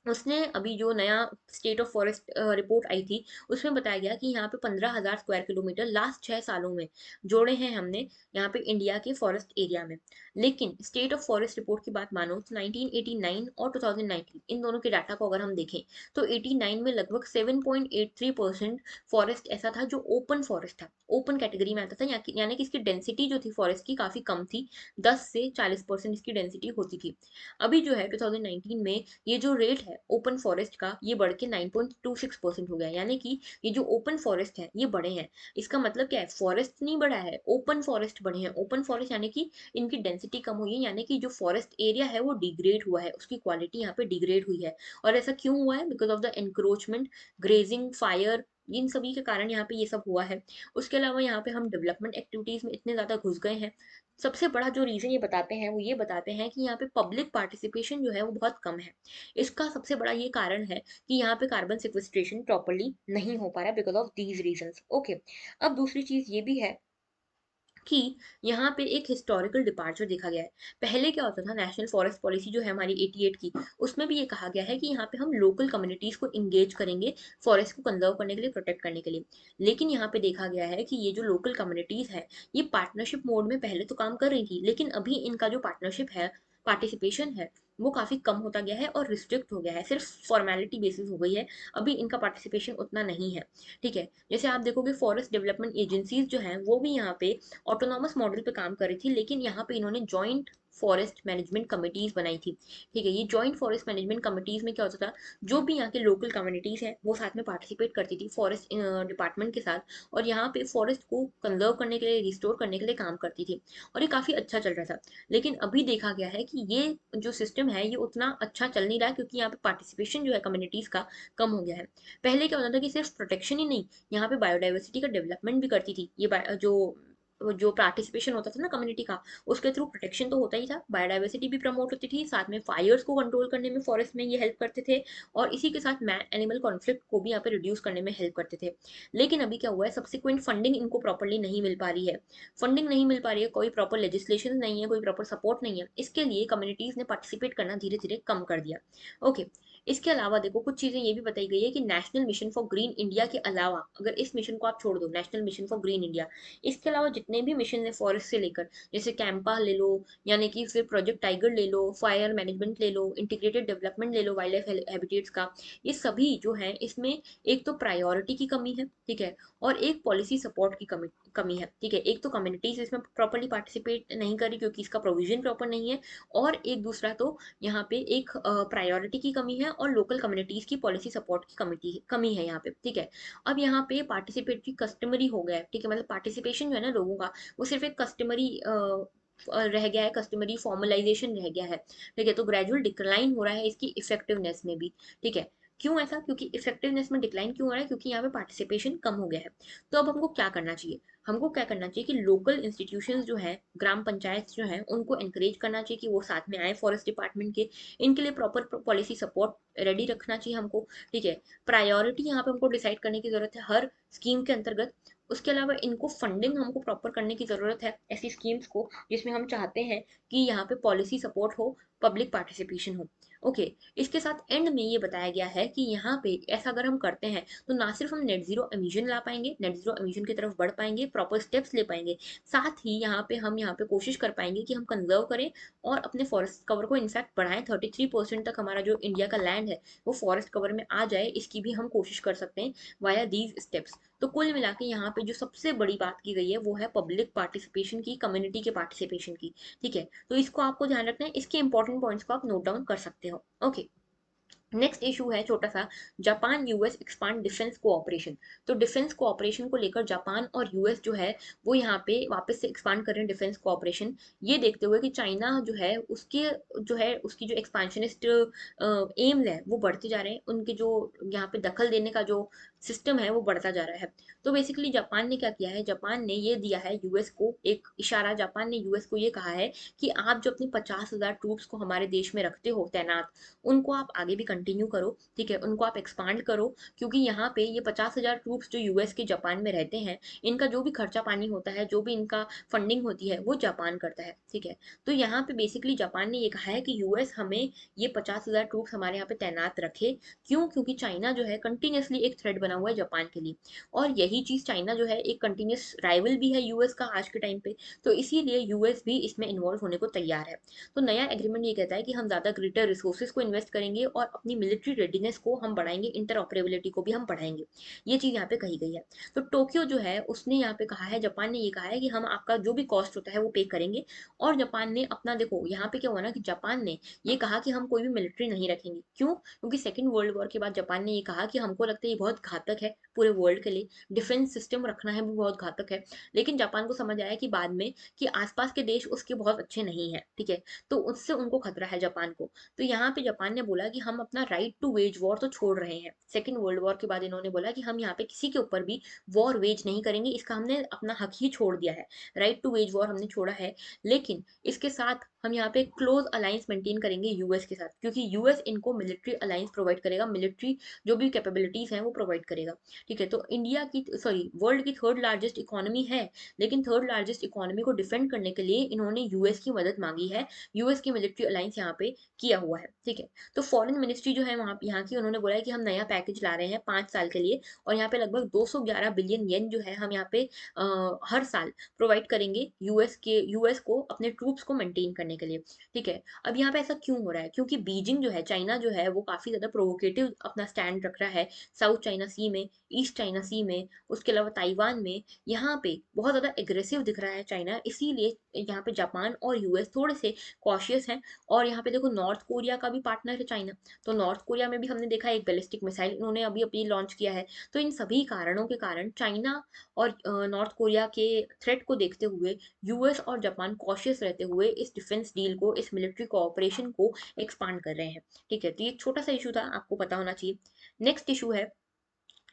[SPEAKER 1] उसने अभी जो नया स्टेट ऑफ फॉरेस्ट रिपोर्ट आई थी, उसमें बताया गया कि यहाँ पे 15,000 स्क्वायर किलोमीटर लास्ट 6 सालों में जोड़े हैं हमने यहाँ पे इंडिया के फॉरेस्ट एरिया में। लेकिन स्टेट ऑफ फॉरेस्ट रिपोर्ट की बात मानो तो 1989 और 2019 इन दोनों के डाटा को अगर हम देखें तो 89 में लगभग 7.83% फॉरेस्ट ऐसा था जो ओपन फॉरेस्ट था, ओपन कैटेगरी में आता था, यानी कि इसकी डेंसिटी जो थी फॉरेस्ट की काफ़ी कम थी, 10 से 40% इसकी डेंसिटी होती थी। अभी जो है 2019 में ये जो रेट है ओपन फॉरेस्ट का, ये बढ़ के 9.26% हो गया, यानी कि ये जो ओपन फॉरेस्ट है ये बढ़े हैं। इसका मतलब क्या है, फॉरेस्ट नहीं बढ़ा है, ओपन फॉरेस्ट बढ़े हैं। ओपन फॉरेस्ट यानी कि इनकी डेंसिटी कम हुई है, यानी कि जो फॉरेस्ट एरिया है वो डिग्रेड हुआ है, उसकी क्वालिटी यहाँ पे डिग्रेड हुई है। और ऐसा क्यों हुआ है? Because of the encroachment, grazing, fire, इन सभी के कारण यहाँ पे ये सब हुआ है। उसके अलावा यहाँ पे हम डेवलपमेंट एक्टिविटीज में इतने ज्यादा घुस गए हैं। सबसे बड़ा जो रीजन ये बताते हैं वो ये बताते हैं कि यहाँ पे पब्लिक पार्टिसिपेशन जो है वो बहुत कम है। इसका सबसे बड़ा ये कारण है कि यहाँ पे कार्बन सिक्विस्ट्रेशन प्रॉपरली नहीं हो पा रहा है because of these reasons. Okay, अब दूसरी चीज ये भी है कि यहाँ पे एक हिस्टोरिकल डिपार्चर देखा गया है। पहले क्या होता था, नेशनल फॉरेस्ट पॉलिसी जो है हमारी 88 की, उसमें भी ये कहा गया है कि यहाँ पे हम लोकल कम्युनिटीज को इंगेज करेंगे फॉरेस्ट को कंजर्व करने के लिए, प्रोटेक्ट करने के लिए। लेकिन यहाँ पे देखा गया है कि ये जो लोकल कम्युनिटीज है, ये पार्टनरशिप मोड में पहले तो काम कर रही थी, लेकिन अभी इनका जो पार्टनरशिप है, पार्टिसिपेशन है, वो काफ़ी कम होता गया है और रिस्ट्रिक्ट हो गया है, सिर्फ फॉर्मेलिटी बेसिस हो गई है, अभी इनका पार्टिसिपेशन उतना नहीं है। ठीक है, जैसे आप देखोगे फॉरेस्ट डेवलपमेंट एजेंसीज जो हैं वो भी यहाँ पे ऑटोनॉमस मॉडल पे काम कर रही थी, लेकिन यहाँ पे इन्होंने जॉइंट फॉरेस्ट मैनेजमेंट कमिटीज बनाई थी। ठीक है, ये जॉइंट फॉरेस्ट मैनेजमेंट कमिटीज में क्या होता था, जो भी यहाँ के लोकल कम्युनिटीज हैं वो साथ में पार्टिसिपेट करती थी फॉरेस्ट डिपार्टमेंट के साथ, और यहाँ पे फॉरेस्ट को कंजर्व करने के लिए, रिस्टोर करने के लिए काम करती थी, और ये काफ़ी अच्छा चल रहा था। लेकिन अभी देखा गया है कि ये जो सिस्टम है ये उतना अच्छा चल नहीं रहा है, क्योंकि यहाँ पे पार्टिसिपेशन जो है कम्युनिटीज़ का कम हो गया है। पहले क्या होता था कि सिर्फ प्रोटेक्शन ही नहीं, यहाँ पे बायोडाइवर्सिटी का डेवलपमेंट भी करती थी ये जो जो पार्टिसिपेशन होता था ना कम्युनिटी का, उसके थ्रू प्रोटेक्शन तो होता ही था, बायोडाइवर्सिटी भी प्रमोट होती थी, साथ में फायर्स को कंट्रोल करने में फॉरेस्ट में ये हेल्प करते थे, और इसी के साथ मैन एनिमल कॉन्फ्लिक्ट को भी यहाँ पे रिड्यूस करने में हेल्प करते थे। लेकिन अभी क्या हुआ है, सब्सिक्वेंट फंडिंग इनको प्रॉपरली नहीं मिल पा रही है, फंडिंग नहीं मिल पा रही है, कोई प्रॉपर लेजिस्लेशन नहीं है, कोई प्रॉपर सपोर्ट नहीं है, इसके लिए कम्युनिटीज ने पार्टिसिपेट करना धीरे धीरे कम कर दिया। ओके, इसके अलावा देखो कुछ चीजें ये भी बताई गई है कि national mission for green India के अलावा, अगर इस मिशन को आप छोड़ दो, national mission for green India, इसके अलावा जितने भी मिशन है फॉरेस्ट से लेकर, जैसे कैंपा ले लो, यानी कि फिर प्रोजेक्ट टाइगर ले लो, फायर मैनेजमेंट ले लो, इंटीग्रेटेड डेवलपमेंट ले लो वाइल्ड लाइफ हैबिटेट्स का, ये सभी जो है इसमें एक तो प्रायोरिटी की कमी है, ठीक है, और एक पॉलिसी सपोर्ट की कमी कमी है। ठीक है, एक तो कम्युनिटीज इसमें प्रॉपरली पार्टिसिपेट नहीं करी क्योंकि इसका प्रोविजन प्रॉपर नहीं है, और एक दूसरा तो यहाँ पे एक प्रायोरिटी की कमी है, और लोकल कम्युनिटीज की पॉलिसी सपोर्ट की कमी है यहाँ पे। ठीक है, अब यहाँ पे पार्टिसिपेटरी कस्टमरी हो गया है। ठीक है, मतलब पार्टिसिपेशन जो है ना लोगों का, वो सिर्फ एक कस्टमरी रह गया है, कस्टमरी फॉर्मलाइजेशन रह गया है। ठीक है, तो ग्रेजुअल डिक्लाइन हो रहा है इसकी इफेक्टिवनेस में भी। ठीक है, क्यों ऐसा, क्योंकि इफेक्टिवनेस में डिक्लाइन क्यों हो रहा है, क्योंकि यहाँ पे पार्टिसिपेशन कम हो गया है। तो अब हमको क्या करना चाहिए, हमको क्या करना चाहिए कि लोकल इंस्टीट्यूशंस जो है, ग्राम पंचायत जो है, उनको एनकरेज करना चाहिए कि वो साथ में आए फॉरेस्ट डिपार्टमेंट के, इनके लिए प्रॉपर पॉलिसी सपोर्ट रेडी रखना चाहिए हमको। ठीक है, प्रायोरिटी यहाँ पे हमको डिसाइड करने की जरूरत है हर स्कीम के अंतर्गत। उसके अलावा इनको फंडिंग हमको प्रॉपर करने की जरूरत है ऐसी स्कीम्स को जिसमें हम चाहते हैं कि यहाँ पे पॉलिसी सपोर्ट हो, पब्लिक पार्टिसिपेशन हो। ओके, इसके साथ एंड में ये बताया गया है कि यहाँ पे ऐसा अगर हम करते हैं तो ना सिर्फ हम नेट जीरो एमिशन ला पाएंगे, नेट जीरो एमिशन की तरफ बढ़ पाएंगे, प्रॉपर स्टेप्स ले पाएंगे, साथ ही यहाँ पे कोशिश कर पाएंगे कि हम कंजर्व करें और अपने फॉरेस्ट कवर को इनफैक्ट बढ़ाएं, 33% तक हमारा जो इंडिया का लैंड है वो फॉरेस्ट कवर में आ जाए, इसकी भी हम कोशिश कर सकते हैं वाया दीज स्टेप्स। तो कुल मिला के यहाँ पे जो सबसे बड़ी बात की गई है वो है पब्लिक पार्टिसिपेशन की, कम्युनिटी के पार्टिसिपेशन की। ठीक है, तो इसको आपको ध्यान रखना है, इसके इंपॉर्टेंट पॉइंट्स को आप नोट डाउन कर सकते हो। ओके, नेक्स्ट इशू है छोटा सा, Japan US expand defence cooperation. तो डिफेंस कोऑपरेशन को लेकर जापान और यूएस जो है वो यहाँ पे वापस से एक्सपांड कर रहे हैं डिफेंस कोऑपरेशन, ये देखते हुए कि चाइना जो है उसके जो है उसकी जो एक्सपांशनिस्ट एम्स है वो बढ़ते जा रहे हैं, उनके जो यहाँ पे दखल देने का जो सिस्टम है वो बढ़ता जा रहा है। तो बेसिकली जापान ने क्या किया है, जापान ने ये दिया है यूएस को एक इशारा, जापान ने यूएस को ये कहा है कि आप जो अपने 50,000 ट्रूप्स को हमारे देश में रखते हो तैनात, उनको आप आगे भी कंटिन्यू करो। ठीक है, उनको आप एक्सपांड करो, क्योंकि यहाँ पे ये 50,000 ट्रूप्स जो यूएस के जापान में रहते हैं, इनका जो भी खर्चा पानी होता है, जो भी इनका फंडिंग होती है वो जापान करता है। ठीक है, तो यहाँ पे बेसिकली जापान ने ये कहा है कि यूएस हमें ये 50,000 ट्रूप्स हमारे यहाँ पे तैनात रखे। क्यों, क्योंकि चाइना जो है कंटिन्यूसली एक थ्रेट बना हुआ है जापान के लिए, और यही चीज चाइना जो है एक कंटिन्यूस राइवल भी है यूएस का आज के टाइम पे, तो इसीलिए यूएस भी इसमें इन्वॉल्व होने को तैयार है। तो नया एग्रीमेंट ये कहता है कि हम ज़्यादा ग्रेटर रिसोर्सेज को इन्वेस्ट करेंगे और अपनी मिलिट्री रेडीनेस को हम बढ़ाएंगे, इंटरऑपरेबिलिटी को भी हम बढ़ाएंगे, ये चीज़ यहाँ पे कही गई है। तो टोक्यो जो है उसने यहाँ पे कहा है, जापान ने ये कहा है कि हम आपका जो भी कॉस्ट होता है वो पे करेंगे। और जापान ने अपना, देखो यहाँ पे क्या हुआ ना कि जापान ने ये कहा कि हम कोई भी मिलिट्री नहीं रखेंगे। क्यों, क्योंकि सेकेंड वर्ल्ड वॉर के बाद जापान ने ये कहा कि हमको लगता है ये बहुत घातक है पूरे वर्ल्ड के लिए, डिफेंस सिस्टम रखना है भी बहुत घातक है। लेकिन जापान को समझ आया कि बाद में कि आसपास के देश उसके बहुत अच्छे नहीं है। ठीक है, तो उससे उनको खतरा है जापान को। तो यहाँ पे जापान ने बोला कि हम अपना राइट टू वेज वॉर तो छोड़ रहे हैं, सेकेंड वर्ल्ड वॉर के बाद इन्होंने बोला कि हम यहाँ पे किसी के ऊपर भी वॉर वेज नहीं करेंगे, इसका हमने अपना हक ही छोड़ दिया है, राइट टू वेज वॉर हमने छोड़ा है। लेकिन इसके साथ हम यहाँ पे क्लोज अलायंस मेंटेन करेंगे यूएस के साथ, क्योंकि यूएस इनको मिलिट्री अलायंस प्रोवाइड करेगा, मिलिट्री जो भी कैपेबिलिटीज हैं वो प्रोवाइड करेगा। ठीक है, तो इंडिया की, सॉरी, वर्ल्ड की थर्ड लार्जेस्ट इकोनॉमी है, लेकिन थर्ड लार्जेस्ट इकोनॉमी को डिफेंड करने के लिए इन्होंने यूएस की मदद मांगी है, यूएस की मिलिट्री अलायंस यहाँ पे किया हुआ है। ठीक है, तो फॉरेन मिनिस्ट्री जो है वहाँ यहाँ की, उन्होंने बोला है कि हम नया पैकेज ला रहे हैं 5 साल के लिए, और यहाँ पे लगभग 211 बिलियन येन जो है हम यहाँ पे हर साल प्रोवाइड करेंगे यूएस को अपने ट्रूप्स को मेंटेन करने करने के लिए, ठीक है। अब यहाँ पे ऐसा क्यों हो रहा है? क्योंकि बीजिंग जो है, चाइना जो है, वो काफ़ी ज़्यादा प्रोवोकेटिव अपना स्टैंड रख रहा है साउथ चाइना सी में, ईस्ट चाइना सी में, उसके अलावा ताइवान में। यहाँ पे बहुत ज़्यादा एग्रेसिव दिख रहा है चाइना, इसीलिए यहाँ पे जापान और यूएस थोड़े से कॉशियस हैं। और यहाँ पे देखो, नॉर्थ कोरिया का भी पार्टनर है चाइना, तो नॉर्थ कोरिया में भी हमने देखा एक बैलिस्टिक मिसाइल उन्होंने अभी अभी लॉन्च किया है। तो इन सभी कारणों के कारण चाइना और नॉर्थ कोरिया के थ्रेट को देखते हुए यूएस और जापान कॉशियस रहते हुए इस डिफेंस डील को, इस मिलिट्री कोऑपरेशन को एक्सपांड कर रहे हैं, ठीक है। तो ये एक छोटा सा इशू था, आपको पता होना चाहिए। नेक्स्ट इशू है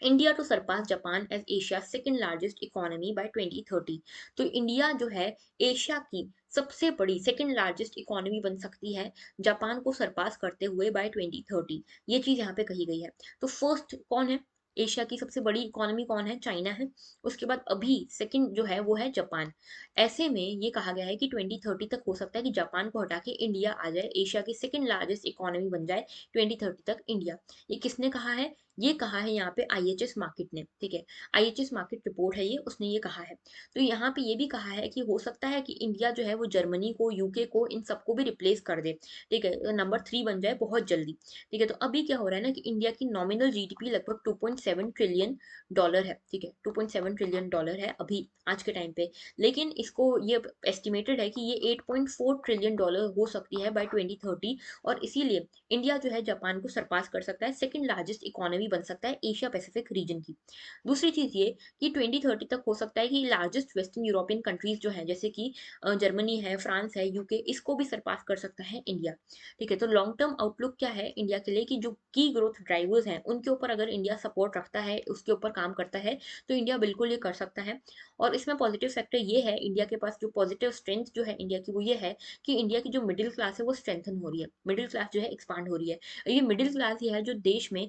[SPEAKER 1] India to surpass Japan as Asia second largest economy by 2030। तो इंडिया जो है एशिया की सबसे बड़ी सेकेंड लार्जेस्ट इकोनॉमी बन सकती है जापान को सरपास करते हुए बाय 2030। ये चीज यहाँ पे कही गई है। तो फर्स्ट कौन है? एशिया की सबसे बड़ी इकोनॉमी कौन है? चाइना है। उसके बाद अभी सेकंड जो है वो है जापान। ऐसे में ये कहा गया है कि 2030 तक हो सकता है कि जापान को हटा के इंडिया आ जाए, एशिया की सेकंड लार्जेस्ट इकोनॉमी बन जाए 2030 तक इंडिया। ये किसने कहा है? ये कहा है यहाँ पे आईएचएस मार्केट ने, ठीक है। आईएचएस मार्केट रिपोर्ट है ये, उसने ये कहा है। तो यहाँ पे ये भी कहा है कि हो सकता है कि इंडिया जो है वो जर्मनी को, यूके को, इन सबको भी रिप्लेस कर दे, ठीक है, नंबर 3 बन जाए बहुत जल्दी, ठीक है। तो अभी क्या हो रहा है ना कि इंडिया की नॉमिनल जीडीपी लगभग 2.7 ट्रिलियन डॉलर है, ठीक है, 2.7 ट्रिलियन डॉलर है अभी आज के टाइम पे। लेकिन इसको ये एस्टिमेटेड है कि ये 8.4 ट्रिलियन डॉलर हो सकती है बाय 2030। और इसीलिए इंडिया जो है जापान को सरपास कर सकता है, सेकंड लार्जेस्ट इकोनॉमी बन सकता है एशिया पैसिफिक रीजन की। दूसरी चीज ये कि 2030 तक हो सकता है कि लार्जेस्ट वेस्टर्न यूरोपियन कंट्रीज जो है, जैसे कि जर्मनी है, फ्रांस है, यूके, इसको भी सरपास कर सकता है इंडिया, ठीक है। तो लॉन्ग टर्म आउटलुक क्या है इंडिया के लिए कि जो की ग्रोथ ड्राइवर्स हैं उनके ऊपर अगर इंडिया सपोर्ट रखता है, उसके ऊपर काम करता है, तो इंडिया बिल्कुल ये कर सकता है। और इसमें पॉजिटिव फैक्टर ये है, इंडिया के पास जो पॉजिटिव स्ट्रेंथ जो है इंडिया की, वो ये है कि इंडिया की जो मिडिल क्लास है वो स्ट्रेंथन हो रही है, मिडिल क्लास जो है एक्सपांड हो रही है। ये मिडिल क्लास ही है जो देश में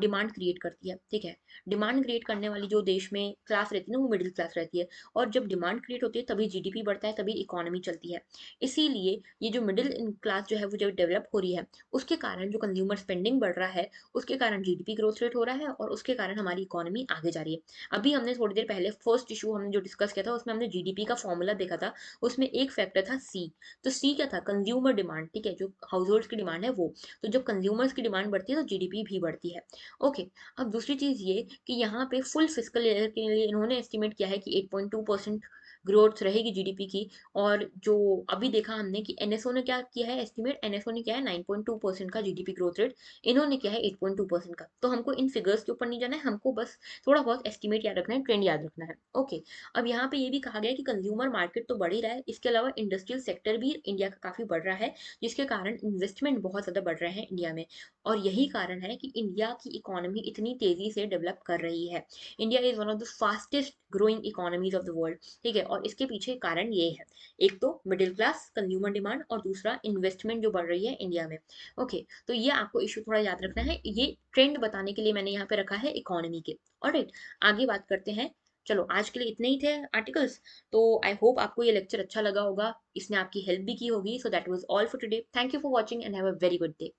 [SPEAKER 1] डिमांड क्रिएट करती है, ठीक है। डिमांड क्रिएट करने वाली जो देश में क्लास रहती है ना, वो मिडिल क्लास रहती है। और जब डिमांड क्रिएट होती है तभी जीडीपी बढ़ता है, तभी इकोनॉमी चलती है। इसीलिए ये जो मिडिल क्लास जो है वो जब डेवलप हो रही है, उसके कारण जो कंज्यूमर स्पेंडिंग बढ़ रहा है, उसके कारण जीडीपी ग्रोथ रेट हो रहा है, और उसके कारण हमारी इकोनॉमी आगे जा रही है। अभी हमने थोड़ी देर पहले फर्स्ट इशू हमने जो डिस्कस किया था, उसमें हमने जीडीपी का फॉर्मूला देखा था। उसमें एक फैक्टर था सी। तो सी क्या था? कंज्यूमर डिमांड, ठीक है, जो हाउस होल्ड की डिमांड है वो। तो जब कंज्यूमर्स की डिमांड बढ़ती है तो जीडीपी भी बढ़ती है। ओके। अब दूसरी चीज ये कि यहाँ पे फुल फिजिकल ईयर के लिए इन्होंने एस्टिमेट किया है कि 8.2% ग्रोथ रहेगी जीडीपी की। और जो अभी देखा हमने कि एनएसओ ने क्या किया है एस्टिमेट, एनएसओ ने किया है 9.2% का जीडीपी ग्रोथ रेट, इन्होंने किया है 8.2% का। तो हमको इन फिगर्स के ऊपर नहीं जाना है, हमको बस थोड़ा बहुत एस्टिमेट याद रखना है, ट्रेंड याद रखना है। ओके। अब यहाँ पे ये भी कहा गया है कि कंज्यूमर मार्केट तो बढ़ ही रहा है, इसके अलावा इंडस्ट्रियल सेक्टर भी इंडिया का काफी बढ़ रहा है, जिसके कारण इन्वेस्टमेंट बहुत ज्यादा बढ़ रहे हैं इंडिया में। और यही कारण है कि इंडिया की इकोनॉमी इतनी तेजी से डेवलप कर रही है। India is one of the fastest growing economies of the world, ठीक है। और इसके पीछे कारण ये है, एक तो मिडिल क्लास कंज्यूमर डिमांड, और दूसरा इन्वेस्टमेंट जो बढ़ रही है इंडिया में। ओके। तो ये आपको इशू थोड़ा याद रखना है, ये ट्रेंड बताने के लिए मैंने यहाँ पे रखा है इकोनॉमी के। ऑलराइट, आगे बात करते हैं। चलो, आज के लिए इतने ही थे आर्टिकल्स। तो आई होप आपको ये लेक्चर अच्छा लगा होगा, इसने आपकी हेल्प भी की होगी। So that was all for today. Thank you for watching and have a very good day.